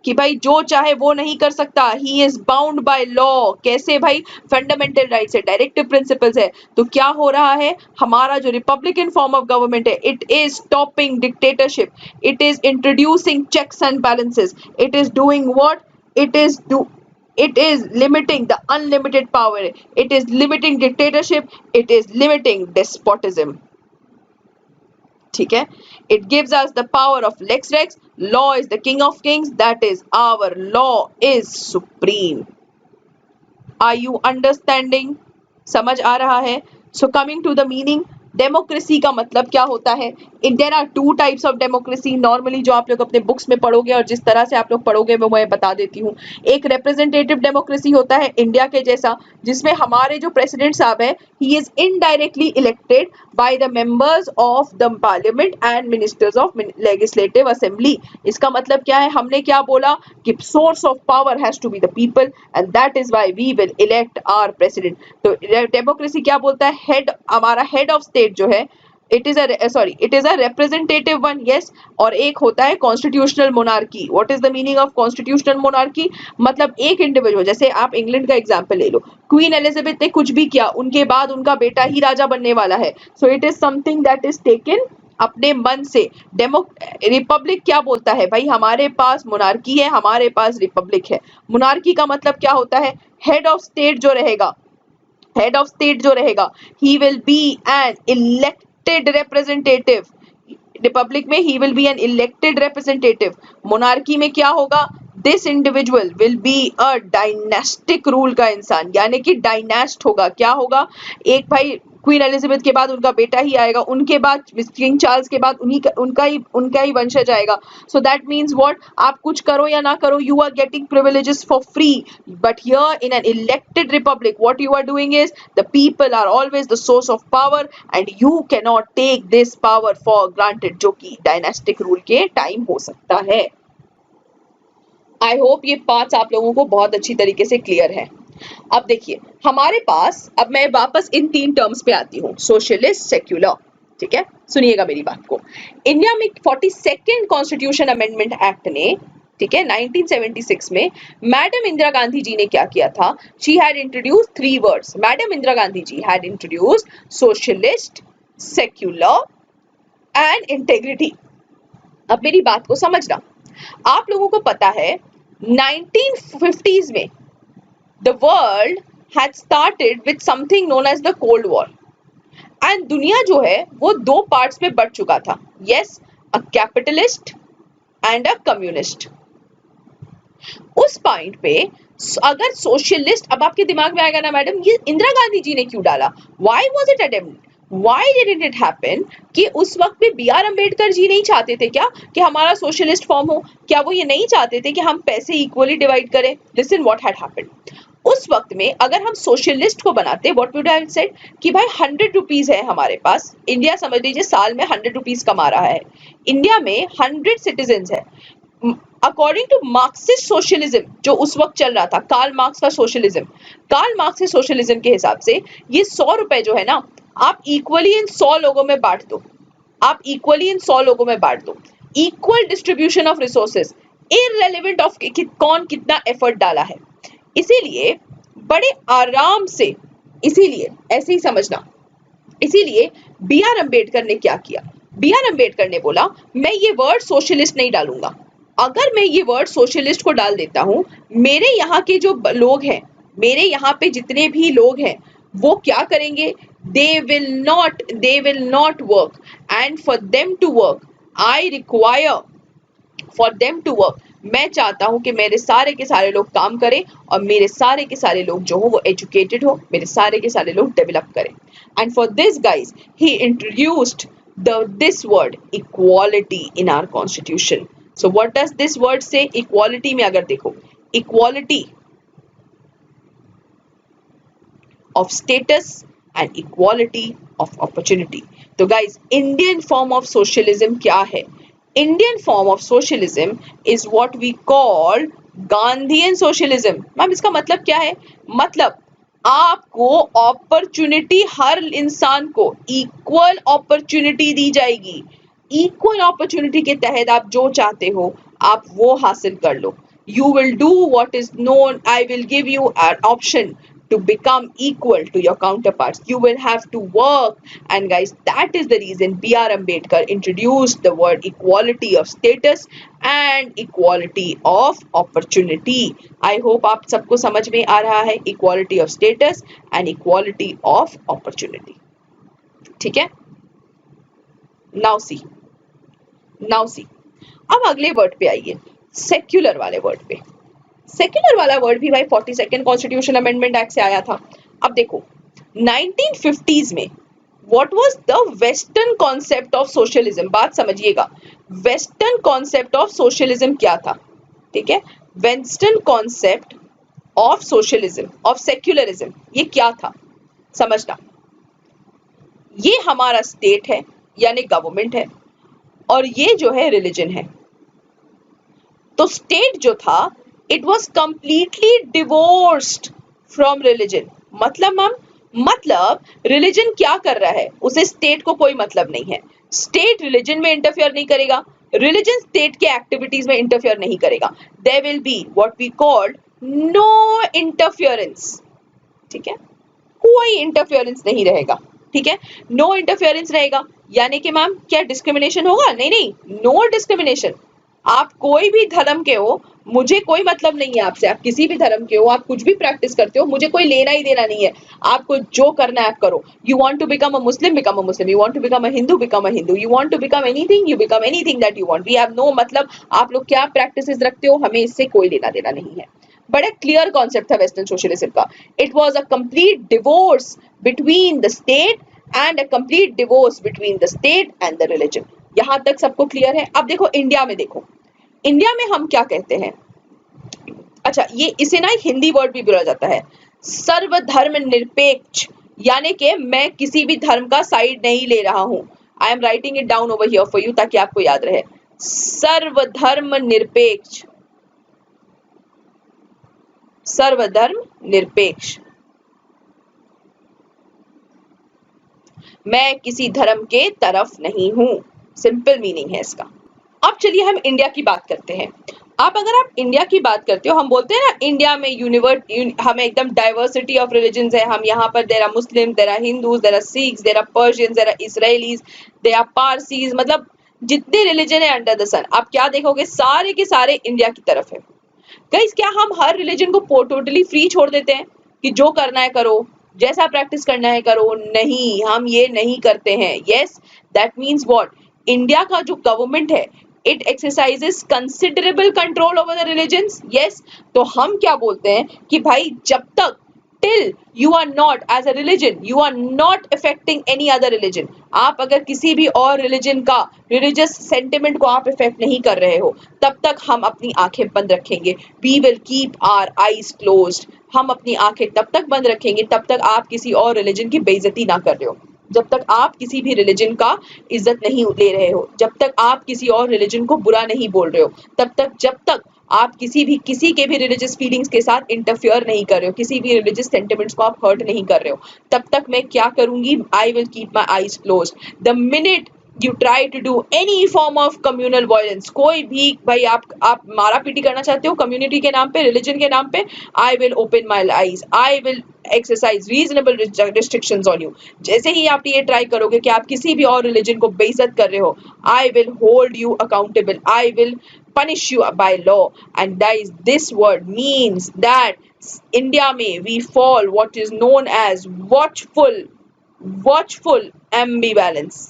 कि भाई जो चाहे वो नहीं कर सकता, he is bound by law. कैसे भाई? फंडामेंटल राइट्स है, डायरेक्टिव प्रिंसिपल्स है। तो क्या हो रहा है? हमारा जो रिपब्लिकन फॉर्म ऑफ गवर्नमेंट है, it is stopping dictatorship, it is introducing checks and balances, it is doing what? It is limiting the unlimited power, it is limiting dictatorship, it is limiting despotism. ठीक है? It gives us the power of lex rex. Law is the king of kings. That is, our law is supreme. Are you understanding? समझ आ रहा है? So coming to the meaning, democracy का मतलब क्या होता है? There are two types of democracy normally, जो आप लोग अपने बुक्स में पढ़ोगे और जिस तरह से आप लोग पढ़ोगे वो मैं बता देती हूँ। एक रिप्रेजेंटेटिव डेमोक्रेसी होता है इंडिया के जैसा, जिसमें हमारे जो प्रेसिडेंट साहब है, he is indirectly elected by the members of the parliament and ministers of legislative assembly. इसका मतलब क्या है? हमने क्या बोला कि source of power has to be the people and that is why we will elect our president. तो democracy क्या बोलता है? हेड, हमारा हेड ऑफ स्टेट जो है, it is a representative one, yes. और एक होता है constitutional monarchy. What is the meaning of constitutional monarchy? मतलब एक इंडिविजुअल, जैसे आप इंग्लैंड का एग्जांपल ले लो, क्वीन एलिजाबेथ ने कुछ भी किया, उनके बाद उनका बेटा ही राजा बनने वाला है। So it is something that is taken अपने मन से। रिपब्लिक क्या बोलता है? भाई हमारे पास मोनार्की है, हमारे पास रिपब्लिक है। मोनार्की का मतलब क्या होता है? हेड ऑफ स्टेट जो रहेगा, हेड ऑफ स्टेट जो रहेगा, he will be an elected representative. Republic में he will be an elected representative. Monarchy में क्या होगा? This individual will be a dynastic rule का इंसान, यानी कि डायनेस्ट होगा। क्या होगा? एक भाई क्वीन एलिजाबेथ के बाद उनका बेटा ही आएगा, उनके बाद किंग चार्ल्स के बाद उनका ही वंशज आएगा। So that means what? आप कुछ करो या ना करो, you are getting privileges for free. But here in an elected republic what you are doing is, the people are always the source of power and you can not take this power for granted, जो कि dynastic rule के time हो सकता है। I hope ये parts आप लोगों को बहुत अच्छी तरीके से क्लियर है। अब देखिए हमारे पास, अब मैं वापस इन तीन टर्म्स पे आती हूँ, सोशलिस्ट, सेक्युलर। ठीक है, सुनिएगा मेरी बात को। इंडिया में 42nd कॉन्स्टिट्यूशन अमेंडमेंट एक्ट ने, ठीक है, 1976 में मैडम इंदिरा गांधी जी ने क्या किया था? She had introduce 3 words. Madam Indira Gandhi ji had introduce socialist, secular and integrity. अब मेरी बात को समझना, आप लोगों को पता है 1950s में the world had started with something known as the Cold War and दुनिया जो है वो 2 पार्ट्स में बढ़ चुका था, yes, a capitalist and a communist। उस पॉइंट पे अगर सोशलिस्ट, अब आपके दिमाग में आएगा ना मैडम ये इंदिरा गांधी जी ने क्यों डाला, why was it attempt, why didn't it happen? कि उस वक्त पे बी आर अम्बेडकर जी नहीं चाहते थे क्या कि हमारा सोशलिस्ट फॉर्म हो? क्या वो ये नहीं चाहते थे कि हम पैसे इक्वली डिवाइड करें? Listen what had happened. उस वक्त में अगर हम सोशलिस्ट को बनाते, व्हाट वुड आई सेड कि भाई 100 रुपीज है हमारे पास, इंडिया समझ लीजिए साल में 100 रुपीज कमा रहा है, इंडिया में 100 सिटीजन है, अकॉर्डिंग टू मार्क्सिस्ट सोशलिज्म जो उस वक्त चल रहा था, कार्ल मार्क्स का सोशलिज्म, कार्ल मार्क्स के सोशलिज्म के हिसाब से ये 100 रुपए जो है ना, आप इक्वली इन 100 लोगों में बांट दो, आप इक्वली इन 100 लोगों में बांट दो, equal distribution of resources, irrelevant of कौन कितना एफर्ट डाला है। इसीलिए बड़े आराम से, इसीलिए ऐसे ही समझना, इसीलिए बी आर अम्बेडकर ने क्या किया, बी आर अम्बेडकर ने बोला मैं ये वर्ड सोशलिस्ट नहीं डालूंगा, अगर मैं ये वर्ड सोशलिस्ट को डाल देता हूं, मेरे यहाँ के जो लोग हैं, मेरे यहाँ पे जितने भी लोग हैं वो क्या करेंगे, they will not work, and for them to work I require for them to work, मैं चाहता हूं कि मेरे सारे के सारे लोग काम करें और मेरे सारे के सारे लोग जो हो वो एजुकेटेड हो, मेरे सारे के सारे लोग डेवलप करें। And for this guys he introduced this word equality in our constitution. So what does this word say? Equality में अगर देखो, equality of status and equality of opportunity. तो guys, Indian form of socialism क्या है? Indian form of socialism is what we call Gandhian socialism. Ma'am इसका मतलब क्या है? मतलब आपको अपॉर्चुनिटी, हर इंसान को इक्वल अपॉर्चुनिटी दी जाएगी, इक्वल अपॉर्चुनिटी के तहत आप जो चाहते हो आप वो हासिल कर लो। You will do what is known, I will give you an option to become equal to your counterparts. You will have to work, and guys, that is the reason B.R. Ambedkar introduced the word equality of status and equality of opportunity. I hope आप सबको समझ में आ रहा है, equality of status and equality of opportunity. ठीक है? Now see. अब अगले वर्ड पे आइए, सेक्युलर वाले वर्ड पे। सेक्युलर वाला वर्ड भी भाई 42nd कॉन्स्टिट्यूशन अमेंडमेंट एक्ट से आया था। अब देखो 1950s में what was the western concept of socialism, बात समझिएगा, वेस्टर्न कॉन्सेप्ट ऑफ सोशलिज्म क्या था, ठीक है, western concept of socialism of secularism ये क्या था समझना। ये हमारा स्टेट है यानी गवर्नमेंट है और ये जो है रिलीजन है। तो स्टेट जो था it was completely divorced from religion. मतलब रिलीजन क्या कर रहा है, उसे स्टेट को कोई मतलब नहीं है, स्टेट रिलीजन में इंटरफेयर नहीं करेगा, रिलीजन स्टेट के एक्टिविटीज में इंटरफेयर नहीं करेगा। There will be what we called no interference, ठीक है, कोई इंटरफेरेंस नहीं रहेगा, ठीक है, नो इंटरफेरेंस रहेगा, यानी कि मैम क्या डिस्क्रिमिनेशन होगा? नहीं, नो डिस्क्रिमिनेशन। आप कोई भी धर्म के हो, मुझे कोई मतलब नहीं है आपसे, आप किसी भी धर्म के हो, आप कुछ भी प्रैक्टिस करते हो, मुझे कोई लेना ही देना नहीं है, आपको जो करना है आप करो। You want to become a Muslim, become a Muslim, you want to become a Hindu, become a Hindu, you want to become anything, you become anything that you want. We have no मतलब आप लोग क्या प्रैक्टिसेस रखते हो, हमें इससे कोई लेना देना नहीं है। बड़ा क्लियर कॉन्सेप्ट था वेस्टर्न सोशलिज्म का। It was a complete divorce between the state and a complete divorce between the state and the religion. यहां तक सबको क्लियर है? अब देखो इंडिया में, देखो इंडिया में हम क्या कहते हैं, अच्छा ये इसे ना हिंदी वर्ड भी बोला जाता है सर्वधर्म निरपेक्ष, यानी कि मैं किसी भी धर्म का साइड नहीं ले रहा हूं। I am writing it down over here for you ताकि आपको याद रहे, सर्वधर्म निरपेक्ष, सर्वधर्म निरपेक्ष, मैं किसी धर्म के तरफ नहीं हूं, सिंपल मीनिंग है इसका। अब चलिए हम इंडिया की बात करते हैं। अगर आप इंडिया की बात करते हो, हम बोलते हैं ना इंडिया में हमें एकदम डाइवर्सिटी ऑफ रिलीजन्स है, हम यहाँ पर there are Muslim, there are Hindus, there are Sikhs, there are Persians, there are Israelis, there are Parsis, मतलब जितने रिलीजन है अंडर द सन, आप क्या देखोगे सारे के सारे इंडिया की तरफ है। गाइस क्या हम हर रिलीजन को टोटली फ्री छोड़ देते हैं कि जो करना है करो, जैसा प्रैक्टिस करना है करो? नहीं, हम ये नहीं करते हैं। Yes, that means what, India का जो गवर्नमेंट है it exercises considerable control over the religions. Yes, तो हम क्या बोलते हैं कि भाई जब तक till you are not as a religion, you are not affecting any other religion. आप अगर किसी भी और रिलीजन का रिलीजियस सेंटिमेंट को आप इफेक्ट नहीं कर रहे हो, तब तक हम अपनी आंखें बंद रखेंगे. We will keep our eyes closed. हम अपनी आंखें तब तक बंद रखेंगे तब तक आप किसी और रिलीजन की बेइज्जती ना कर रहे हो, जब तक आप किसी भी रिलीजन का इज्जत नहीं ले रहे हो, जब तक आप किसी और रिलीजन को बुरा नहीं बोल रहे हो, तब तक जब तक आप किसी के भी रिलीजियस फीलिंग्स के साथ इंटरफियर नहीं कर रहे हो, किसी भी रिलीजियस सेंटिमेंट्स को आप हर्ट नहीं कर रहे हो, तब तक मैं क्या करूंगी, I will keep my eyes closed. The minute you try to do any form of communal violence, कोई भी भाई आप मारा पीटी करना चाहते हो कम्युनिटी के नाम पे, रिलीजन के नाम पे, I will open my eyes, I will exercise reasonable restrictions on you. जैसे ही आप ये ट्राई करोगे कि आप किसी भी और रिलीजन को बेइज्जत कर रहे हो, I will hold you accountable, I will punish you by law. And guys, this word means that India में we fall what is known as watchful ambivalence.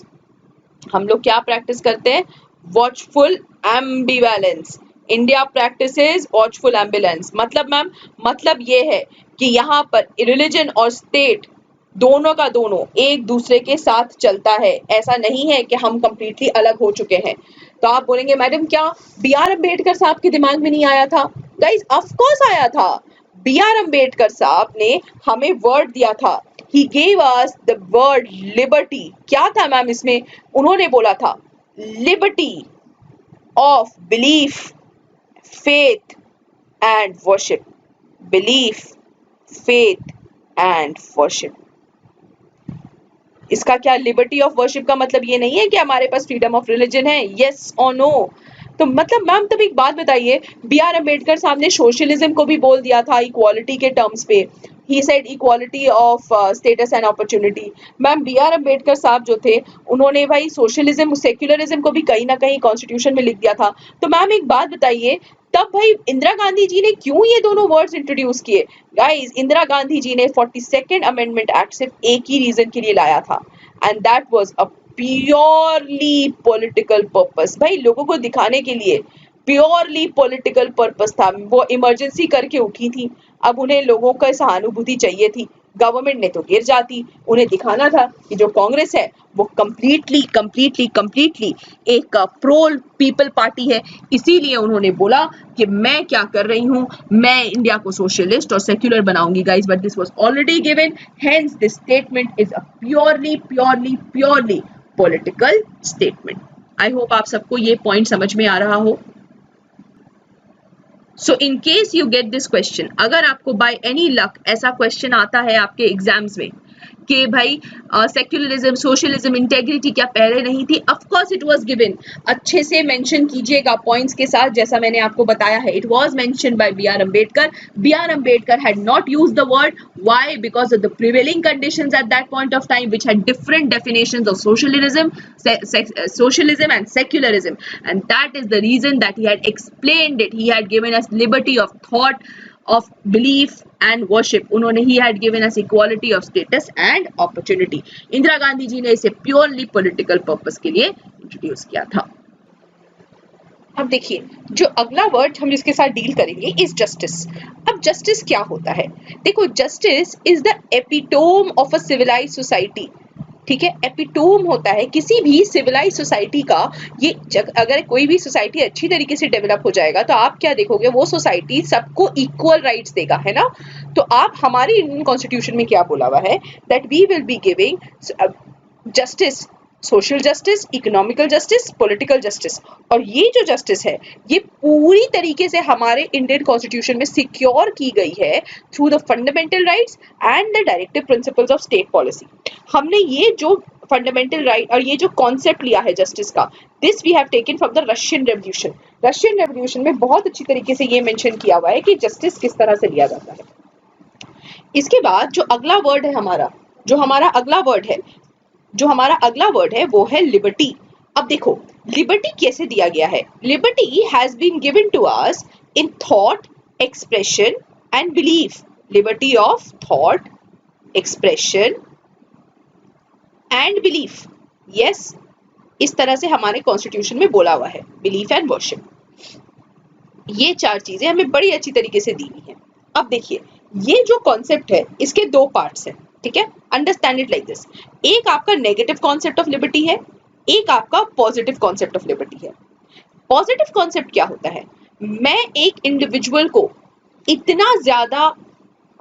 हम लोग क्या प्रैक्टिस करते हैं, watchful ambivalence. India practises watchful ambivalence. मतलब ma'am, मतलब ये है कि यहाँ पर रिलीजन और स्टेट दोनों का दोनों एक दूसरे के साथ चलता है. ऐसा नहीं है कि हम कंप्लीटली अलग हो चुके हैं. तो आप बोलेंगे मैडम क्या बी आर अम्बेडकर साहब के दिमाग में नहीं आया था? गाइज ऑफ कोर्स आया था. बी आर अम्बेडकर साहब ने हमें वर्ड दिया था. He gave us the word liberty. क्या था मैम इसमें? उन्होंने बोला था liberty of belief, faith and worship. Belief, faith and worship. इसका क्या लिबर्टी ऑफ वर्शिप का मतलब ये नहीं है कि हमारे पास फ्रीडम ऑफ रिलीजन है, यस और नो? तो मतलब मैम तब एक बात बताइए, बी आर अम्बेडकर साहब ने सोशलिज्म को भी बोल दिया था इक्वालिटी के टर्म्स पे. He said equality of status and opportunity. Ma'am B R Ambedkar साहब जो थे उन्होंने भाई सोशलिज्म सेक्युलरिज्म को भी कहीं ना कहीं कॉन्स्टिट्यूशन में लिख दिया था. तो मैम एक बात बताइए, तब भाई इंदिरा गांधी जी ने क्यों ये दोनों वर्ड्स इंट्रोड्यूस किए? गाइस, इंदिरा गांधी जी ने 42nd अमेंडमेंट एक्ट सिर्फ एक ही रीजन के लिए लाया था, and that was a purely political purpose. भाई लोगों को दिखाने के लिए प्योरली पॉलिटिकल पर्पस था. वो इमरजेंसी करके उठी थी, अब उन्हें लोगों का सहानुभूति चाहिए थी. गवर्नमेंट ने तो गिर जाती, उन्हें दिखाना था कि जो कांग्रेस है वो कंप्लीटली एक प्रो पीपल पार्टी है. इसीलिए उन्होंने बोला कि मैं क्या कर रही हूं, मैं इंडिया को सोशलिस्ट और सेक्युलर बनाऊंगी. Guys, but this was already given, hence this statement is a purely political statement. I hope आप सबको ये पॉइंट समझ में आ रहा हो. So in case you get this question, अगर आपको by any luck ऐसा क्वेश्चन आता है आपके एग्जाम्स में कि भाई सेक्युलरिज्म, सोशलिज्म, इंटेग्रिटी क्या पहले नहीं थी? Of course it was given. अच्छे से मेंशन कीजिएगा पॉइंट्स के साथ, जैसा मैंने आपको बताया है. It was mentioned by B R Ambedkar. B R Ambedkar had not used the word. Why? Because of the prevailing conditions at that point of time which had different definitions of socialism and secularism, and that is the reason that he had explained it. He had given us liberty of thought, of belief and worship. उन्होंने he had given us equality of status and opportunity. Indira Gandhi ji ने इसे purely political purpose के लिए introduce किया था. अब देखिए, जो अगला वर्ड हम जिसके साथ डील करेंगे इज जस्टिस. अब जस्टिस क्या होता है? देखो, justice is the epitome of a civilised society. ठीक है, एपिटोम होता है किसी भी सिविलाइज सोसाइटी का. ये अगर कोई भी सोसाइटी अच्छी तरीके से डेवलप हो जाएगा तो आप क्या देखोगे, वो सोसाइटी सबको इक्वल राइट्स देगा, है ना? तो आप हमारी इंडियन कॉन्स्टिट्यूशन में क्या बोला हुआ है, that we will be giving justice, social justice, economical justice, political justice. और ये जो जस्टिस है ये पूरी तरीके से हमारे इंडियन कॉन्स्टिट्यूशन में सिक्योर की गई है through the fundamental rights and the directive principles of state policy. हमने ये जो फंडामेंटल राइट और ये जो कॉन्सेप्ट लिया है जस्टिस का, this we have taken from the Russian revolution. Russian revolution में बहुत अच्छी तरीके से ये मेंशन किया हुआ है कि जस्टिस किस तरह से लिया जाता है. इसके बाद जो अगला वर्ड है हमारा, जो हमारा अगला वर्ड है वो है लिबर्टी. अब देखो, लिबर्टी कैसे दिया गया है? Liberty has been given to us in thought, expression and belief. Liberty of thought, expression and belief. Yes, इस तरह से हमारे कॉन्स्टिट्यूशन में बोला हुआ है. बिलीफ एंड वर्शिप, ये चार चीजें हमें बड़ी अच्छी तरीके से दी हुई है. अब देखिए, ये जो कॉन्सेप्ट है इसके दो पार्ट्स हैं, ठीक है, अंडरस्टैंड इट लाइक दिस। एक आपका नेगेटिव कॉन्सेप्ट ऑफ लिबर्टी है, एक आपका पॉजिटिव कॉन्सेप्ट ऑफ लिबर्टी है। पॉजिटिव कॉन्सेप्ट क्या होता है? मैं एक इंडिविजुअल को इतना ज्यादा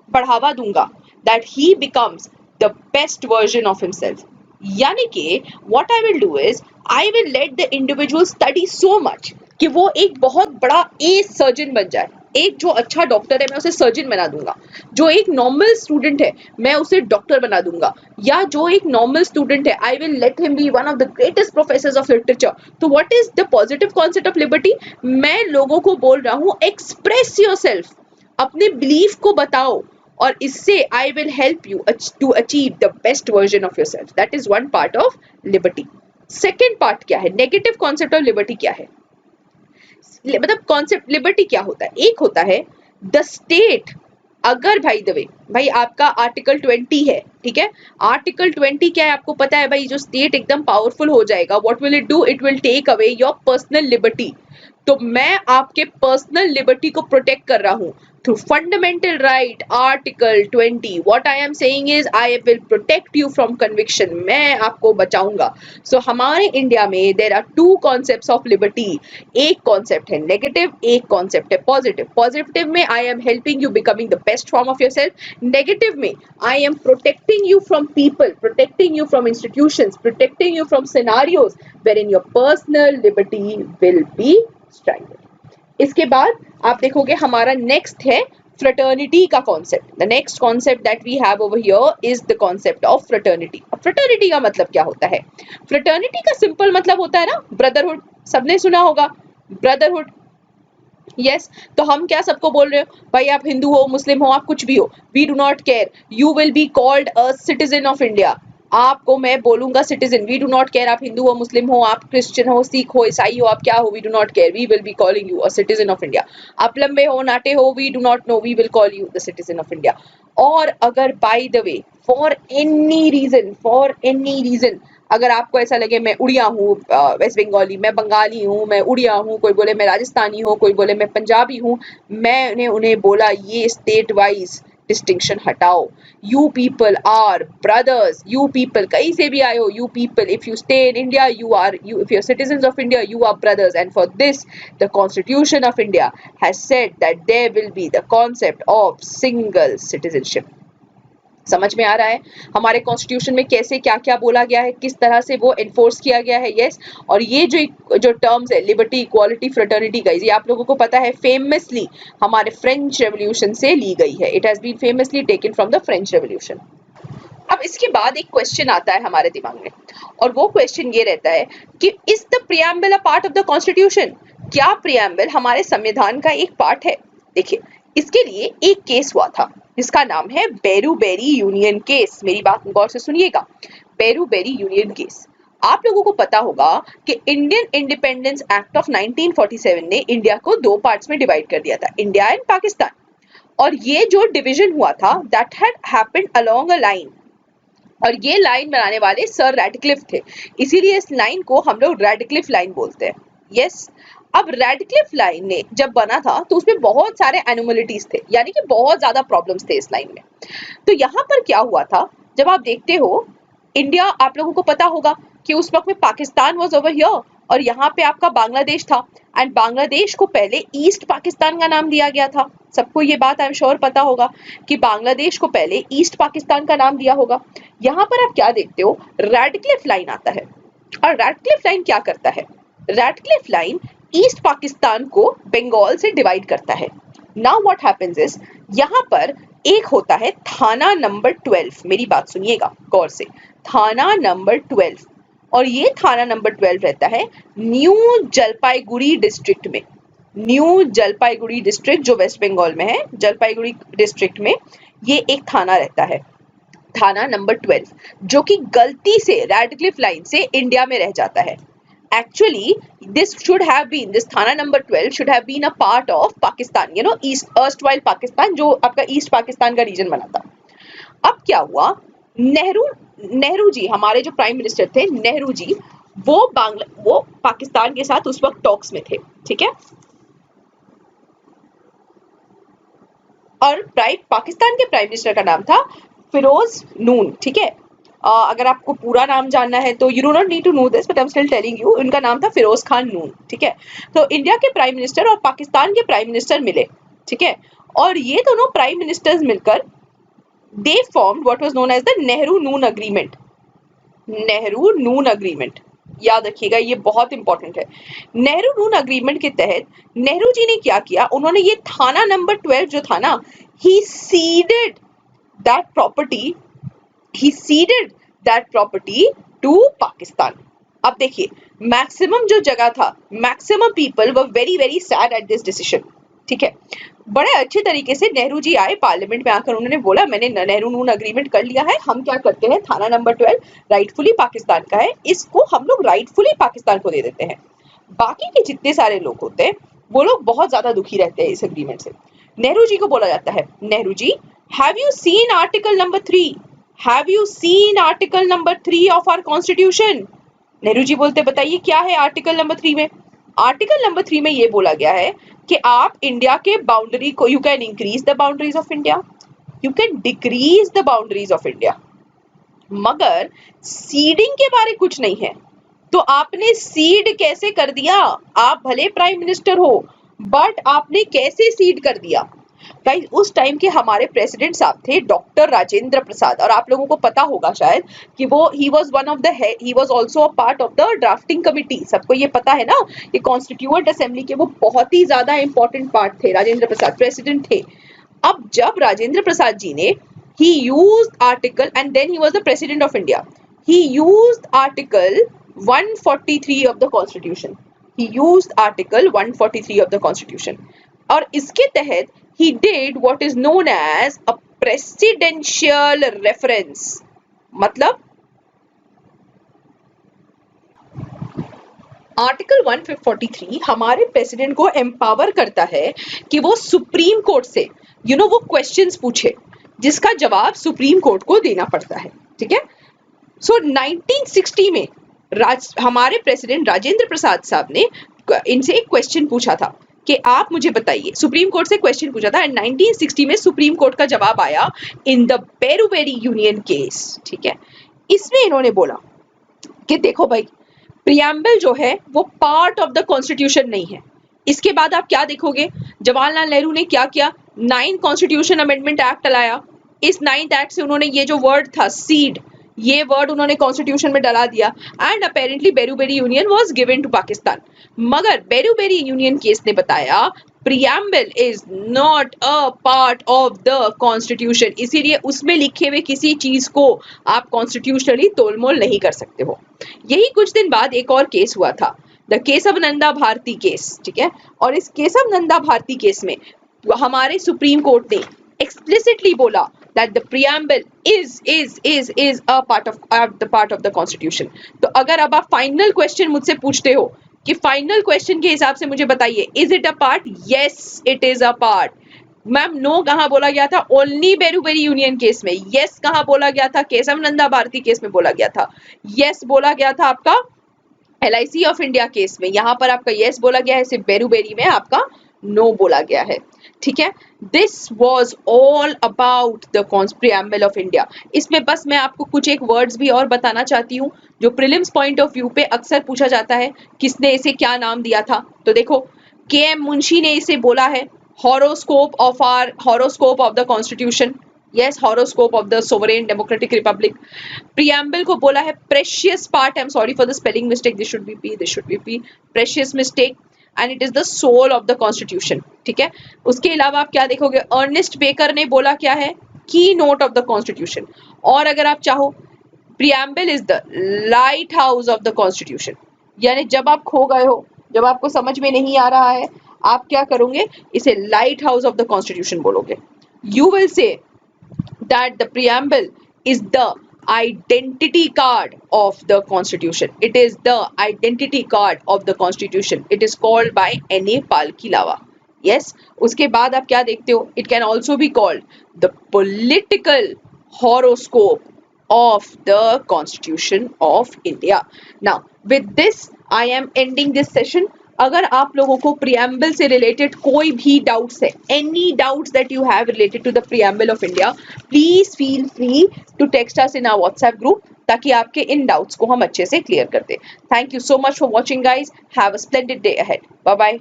बढ़ावा दूंगा that he becomes the best version of himself. यानी कि what I will do is I will let the individual study so much कि वो एक बहुत बड़ा ए सर्जन बन जाए। एक जो अच्छा डॉक्टर है मैं उसे सर्जन बना दूंगा, जो एक नॉर्मल स्टूडेंट है मैं उसे डॉक्टर बना दूंगा, या जो एक नॉर्मल स्टूडेंट है I will let him be one of the greatest professors of literature. तो what is the positive concept of liberty? मैं लोगों को बोल रहा हूं एक्सप्रेस योरसेल्फ, अपने बिलीफ को बताओ, और इससे I will help you to achieve the best version of yourself. That is one part of liberty. Second part क्या है? नेगेटिव कॉन्सेप्ट ऑफ लिबर्टी क्या है? मतलब कॉन्सेप्ट लिबर्टी क्या होता है? एक होता है द स्टेट, अगर भाई आपका आर्टिकल 20 है, ठीक है, आर्टिकल 20 क्या है आपको पता है भाई? जो स्टेट एकदम पावरफुल हो जाएगा, what will it do? It will take away your personal liberty. तो मैं आपके पर्सनल लिबर्टी को प्रोटेक्ट कर रहा हूं through fundamental right article 20। What I am saying is I will protect you from conviction, मैं आपको बचाऊंगा। सो हमारे इंडिया में there are two concepts of liberty. एक कॉन्सेप्ट है नेगेटिव, एक कॉन्सेप्ट है पॉजिटिव। पॉजिटिव में I am helping you becoming the best form of yourself, negative में I am protecting you from people, protecting you from institutions, protecting you from scenarios wherein your personal liberty will be strangled. इसके बाद आप देखोगे हमारा next है fraternity का concept. The next concept that we have over here is the concept of fraternity. अब fraternity का मतलब क्या होता है? फ्रेटर्निटी का सिंपल मतलब होता है ना ब्रदरहुड, सबने सुना होगा ब्रदरहुड। यस तो हम क्या सबको बोल रहे हो भाई आप हिंदू हो, मुस्लिम हो, आप कुछ भी हो, we do not care, you will be called a citizen of India. आपको मैं बोलूंगा citizen, we do not care आप हिंदू हो, मुस्लिम हो, आप क्रिश्चियन हो, सिख हो, ईसाई हो, आप क्या हो, we do not care, we will be calling you a citizen of India. आप लंबे हो, नाटे हो, we do not know, we will call you the citizen of India. और अगर by the way for any reason अगर आपको ऐसा लगे मैं उड़िया हूँ, वेस्ट बंगाली, मैं बंगाली हूँ, मैं उड़िया हूँ, कोई बोले मैं राजस्थानी हूँ, कोई बोले मैं पंजाबी हूँ, मैंने उन्हें बोला ये स्टेट वाइज डिस्टिंक्शन हटाओ। You people are brothers, you people कहीं से भी आए हो, you people if you stay in India you are, you if you are citizen of India you are brothers, and for this the constitution of India has said that there will be the concept of single citizenship. समझ में आ रहा है हमारे constitution में कैसे क्या क्या बोला गया है, किस तरह से वो एनफोर्स किया गया है। यस और ये जो टर्म्स है लिबर्टी, इक्वालिटी, फ्रेटर्निटी, गाइस ये आप लोगों को पता है फेमसली हमारे फ्रेंच रेवोल्यूशन से ली गई है। It has been famously taken from the French revolution. अब इसके बाद एक क्वेश्चन आता है हमारे दिमाग में, और वो क्वेश्चन ये रहता है कि is the preamble a part of the constitution? क्या प्रियम्बल हमारे संविधान का एक पार्ट है? देखिए इसके लिए एक केस हुआ था जिसका नाम है बेरू-बेरी यूनियन केस। मेरी बात गौर से सुनिएगा, बेरू-बेरी यूनियन केस। आप लोगों को पता होगा कि इंडियन इंडिपेंडेंस एक्ट ऑफ 1947 ने इंडिया को दो पार्ट्स में डिवाइड कर दिया था, इंडिया एंड पाकिस्तान। और ये जो डिवीजन हुआ था that had happened along a line, और ये लाइन बनाने वाले सर रैडक्लिफ थे, इसीलिए इस लाइन को हम लोग रैडक्लिफ लाइन बोलते हैं। यस अब रैडक्लिफ लाइन ने जब बना था तो उसमें बहुत सारे एनोमलिटीज थे, यानी कि बहुत ज्यादा प्रॉब्लम्स थे इस लाइन में। तो यहाँ पर क्या हुआ था, जब आप देखते हो इंडिया, आप लोगों को पता होगा कि उस वक्त में पाकिस्तान वाज ओवर हियर और यहाँ पे आपका बांग्लादेश था, एंड बांग्लादेश को पहले ईस्ट पाकिस्तान का नाम दिया गया था। सबको ये बात आई एम श्योर पता होगा कि बांग्लादेश को पहले ईस्ट पाकिस्तान का नाम दिया होगा। यहाँ पर आप क्या देखते हो, रैडक्लिफ लाइन आता है, और रैडक्लिफ लाइन क्या करता है, रैडक्लिफ लाइन ईस्ट पाकिस्तान को बंगाल से डिवाइड करता है। नाउ व्हाट हैपेंस इज यहाँ पर एक होता है थाना नंबर 12, मेरी बात सुनिएगा गौर से, थाना नंबर 12, और ये थाना नंबर 12 रहता है न्यू जलपाईगुड़ी डिस्ट्रिक्ट में। न्यू जलपाईगुड़ी डिस्ट्रिक्ट जो वेस्ट बंगाल में है, जलपाईगुड़ी डिस्ट्रिक्ट में ये एक थाना रहता है, थाना नंबर 12, जो कि गलती से रैडक्लिफ लाइन से इंडिया में रह जाता है। Actually, this थाना number 12 should have been a part of Pakistan, you know, erstwhile Pakistan, जो आपका ईस्ट पाकिस्तान का रीजन बना था। अब क्या हुआ, नेहरू जी हमारे जो प्राइम मिनिस्टर थे, नेहरू जी वो पाकिस्तान के साथ उस वक्त टॉक्स में थे, ठीक है। और पाकिस्तान के प्राइम मिनिस्टर का नाम था फिरोज नून, ठीक है। अगर आपको पूरा नाम जानना है तो you do not need to know this, but I am still telling you, उनका नाम था फिरोज खान नून, ठीक है। तो इंडिया के प्राइम मिनिस्टर और पाकिस्तान के प्राइम मिनिस्टर मिले, ठीक है, और ये दोनों प्राइम मिनिस्टर्स मिलकर they formed what was known as the Nehru Noon agreement. Nehru Noon agreement, याद रखिएगा, ये बहुत इंपॉर्टेंट है। नेहरू नून अग्रीमेंट के तहत नेहरू जी ने क्या किया, उन्होंने ये थाना नंबर 12 जो था ना, he ceded that property, he ceded that property to Pakistan। अब देखिए, मैक्सिमम जो जगह था, maximum people were very very sad at this decision, ठीक है। बड़े अच्छे तरीके से नेहरू जी आए पार्लियामेंट में, आकर उन्होंने बोला मैंने नेहरू नून अग्रीमेंट कर लिया है, हम क्या करते हैं, थाना नंबर 12 राइटफुली पाकिस्तान का है, इसको हम लोग राइटफुली पाकिस्तान को दे देते हैं। बाकी के जितने सारे लोग होते हैं वो लोग बहुत ज्यादा दुखी रहते हैं इस अग्रीमेंट से। नेहरू जी को बोला जाता है, Nehru ji, have you seen article number 3? Have you seen article number 3 of our constitution? Nehru ji बोलते बताइए क्या है आर्टिकल नंबर 3 में। आर्टिकल नंबर 3 में ये बोला गया है कि आप इंडिया के बाउंड्री को, you can increase the boundaries of India, you can decrease the boundaries of India, मगर सीडिंग के बारे कुछ नहीं है। तो आपने सीड कैसे कर दिया, आप भले प्राइम मिनिस्टर हो बट आपने कैसे सीड कर दिया। गाइस, उस टाइम के हमारे प्रेसिडेंट साहब थे डॉक्टर राजेंद्र प्रसाद, और आप लोगों को पता होगा शायद कि वो he was also a part of the drafting committee. सबको ये पता है ना, ये कॉन्स्टिट्यूएंट असेंबली के वो बहुत ही ज्यादा इंपॉर्टेंट पार्ट थे, राजेंद्र प्रसाद प्रेसिडेंट थे। अब जब राजेंद्र प्रसाद जी ने he used article and then he was the president of India, he used article 143 of the constitution, he used article 143 of the constitution, और इसके तहत he did what is known as a presidential reference। मतलब article 143 हमारे president को empower करता है कि वो सुप्रीम कोर्ट से वो क्वेश्चंस पूछे जिसका जवाब सुप्रीम कोर्ट को देना पड़ता है, ठीक है। सो 1960 में हमारे प्रेसिडेंट राजेंद्र प्रसाद साहब ने इनसे एक क्वेश्चन पूछा था कि आप मुझे बताइए, सुप्रीम कोर्ट से क्वेश्चन पूछा था, एंड 1960 में सुप्रीम कोर्ट का जवाब आया इन द बेरुबेरी यूनियन केस, ठीक है। इसमें इन्होंने बोला कि देखो भाई, प्रियम्बल जो है वो पार्ट ऑफ द कॉन्स्टिट्यूशन नहीं है। इसके बाद आप क्या देखोगे, जवाहरलाल नेहरू ने क्या किया, 9th कॉन्स्टिट्यूशन अमेंडमेंट एक्ट लाया। इस 9th एक्ट से उन्होंने ये जो वर्ड था सीड, ये वर्ड उन्होंने कॉन्स्टिट्यूशन में डला दिया, and apparently Berubari union was given to Pakistan. मगर बेरुबेरी यूनियन केस ने बताया preamble is not a part of the constitution, इसीलिए उसमें लिखे हुए किसी चीज को आप कॉन्स्टिट्यूशनली तोलमोल नहीं कर सकते हो। यही कुछ दिन बाद एक और केस हुआ था, द केशव नंदा भारती केस, ठीक है। और इस केशव नंदा भारती केस में हमारे सुप्रीम कोर्ट ने एक्सप्लिसिटली बोला that the preamble is a part of the constitution। तो अगर अब आप फाइनल क्वेश्चन मुझसे पूछते हो कि फाइनल क्वेश्चन के हिसाब से मुझे बताइए, is it a part? Yes, it is a part. Ma'am, no कहाँ बोला गया था? ओनली बेरुबेरी यूनियन केस में। यस कहाँ बोला गया था? केशव नंदा भारती केस में बोला गया था। यस बोला गया था आपका LIC ऑफ इंडिया केस में, यहाँ पर आपका यस बोला गया है, सिर्फ बेरुबेरी में आपका नो बोला गया है, ठीक है। This was all about the preamble of India. इसमें बस मैं आपको कुछ एक वर्ड्स भी और बताना चाहती हूँ जो प्रीलिम्स पॉइंट ऑफ व्यू पे अक्सर पूछा जाता है, किसने इसे क्या नाम दिया था। तो देखो, KM मुंशी ने इसे बोला है horoscope of the constitution. Yes, horoscope of the sovereign democratic republic। Preamble को बोला है precious part, I'm sorry for the spelling mistake, this should be P, precious mistake, and it is the soul of the constitution, ठीक है। उसके अलावा आप क्या देखोगे, अर्नेस्ट बेकर ने बोला क्या है, की नोट ऑफ द कॉन्स्टिट्यूशन। और अगर आप चाहो, preamble is the light house of the constitution, यानी जब आप खो गए हो, जब आपको समझ में नहीं आ रहा है, आप क्या करोगे, इसे lighthouse of the constitution बोलोगे। You will say that the preamble is the identity card of the constitution, it is the identity card of the constitution, it is called by N.A. Palkilava। yes, उसके बाद आप क्या देखते हो, it can also be called the political horoscope of the constitution of India। now with this I am ending this session। अगर आप लोगों को प्रियम्बल से रिलेटेड कोई भी डाउट्स है, any doubts that you have related to the preamble of India, please feel free to text us in our WhatsApp group, ताकि आपके इन डाउट्स को हम अच्छे से क्लियर कर दें। Thank you so much for watching guys, have a splendid day ahead, bye bye.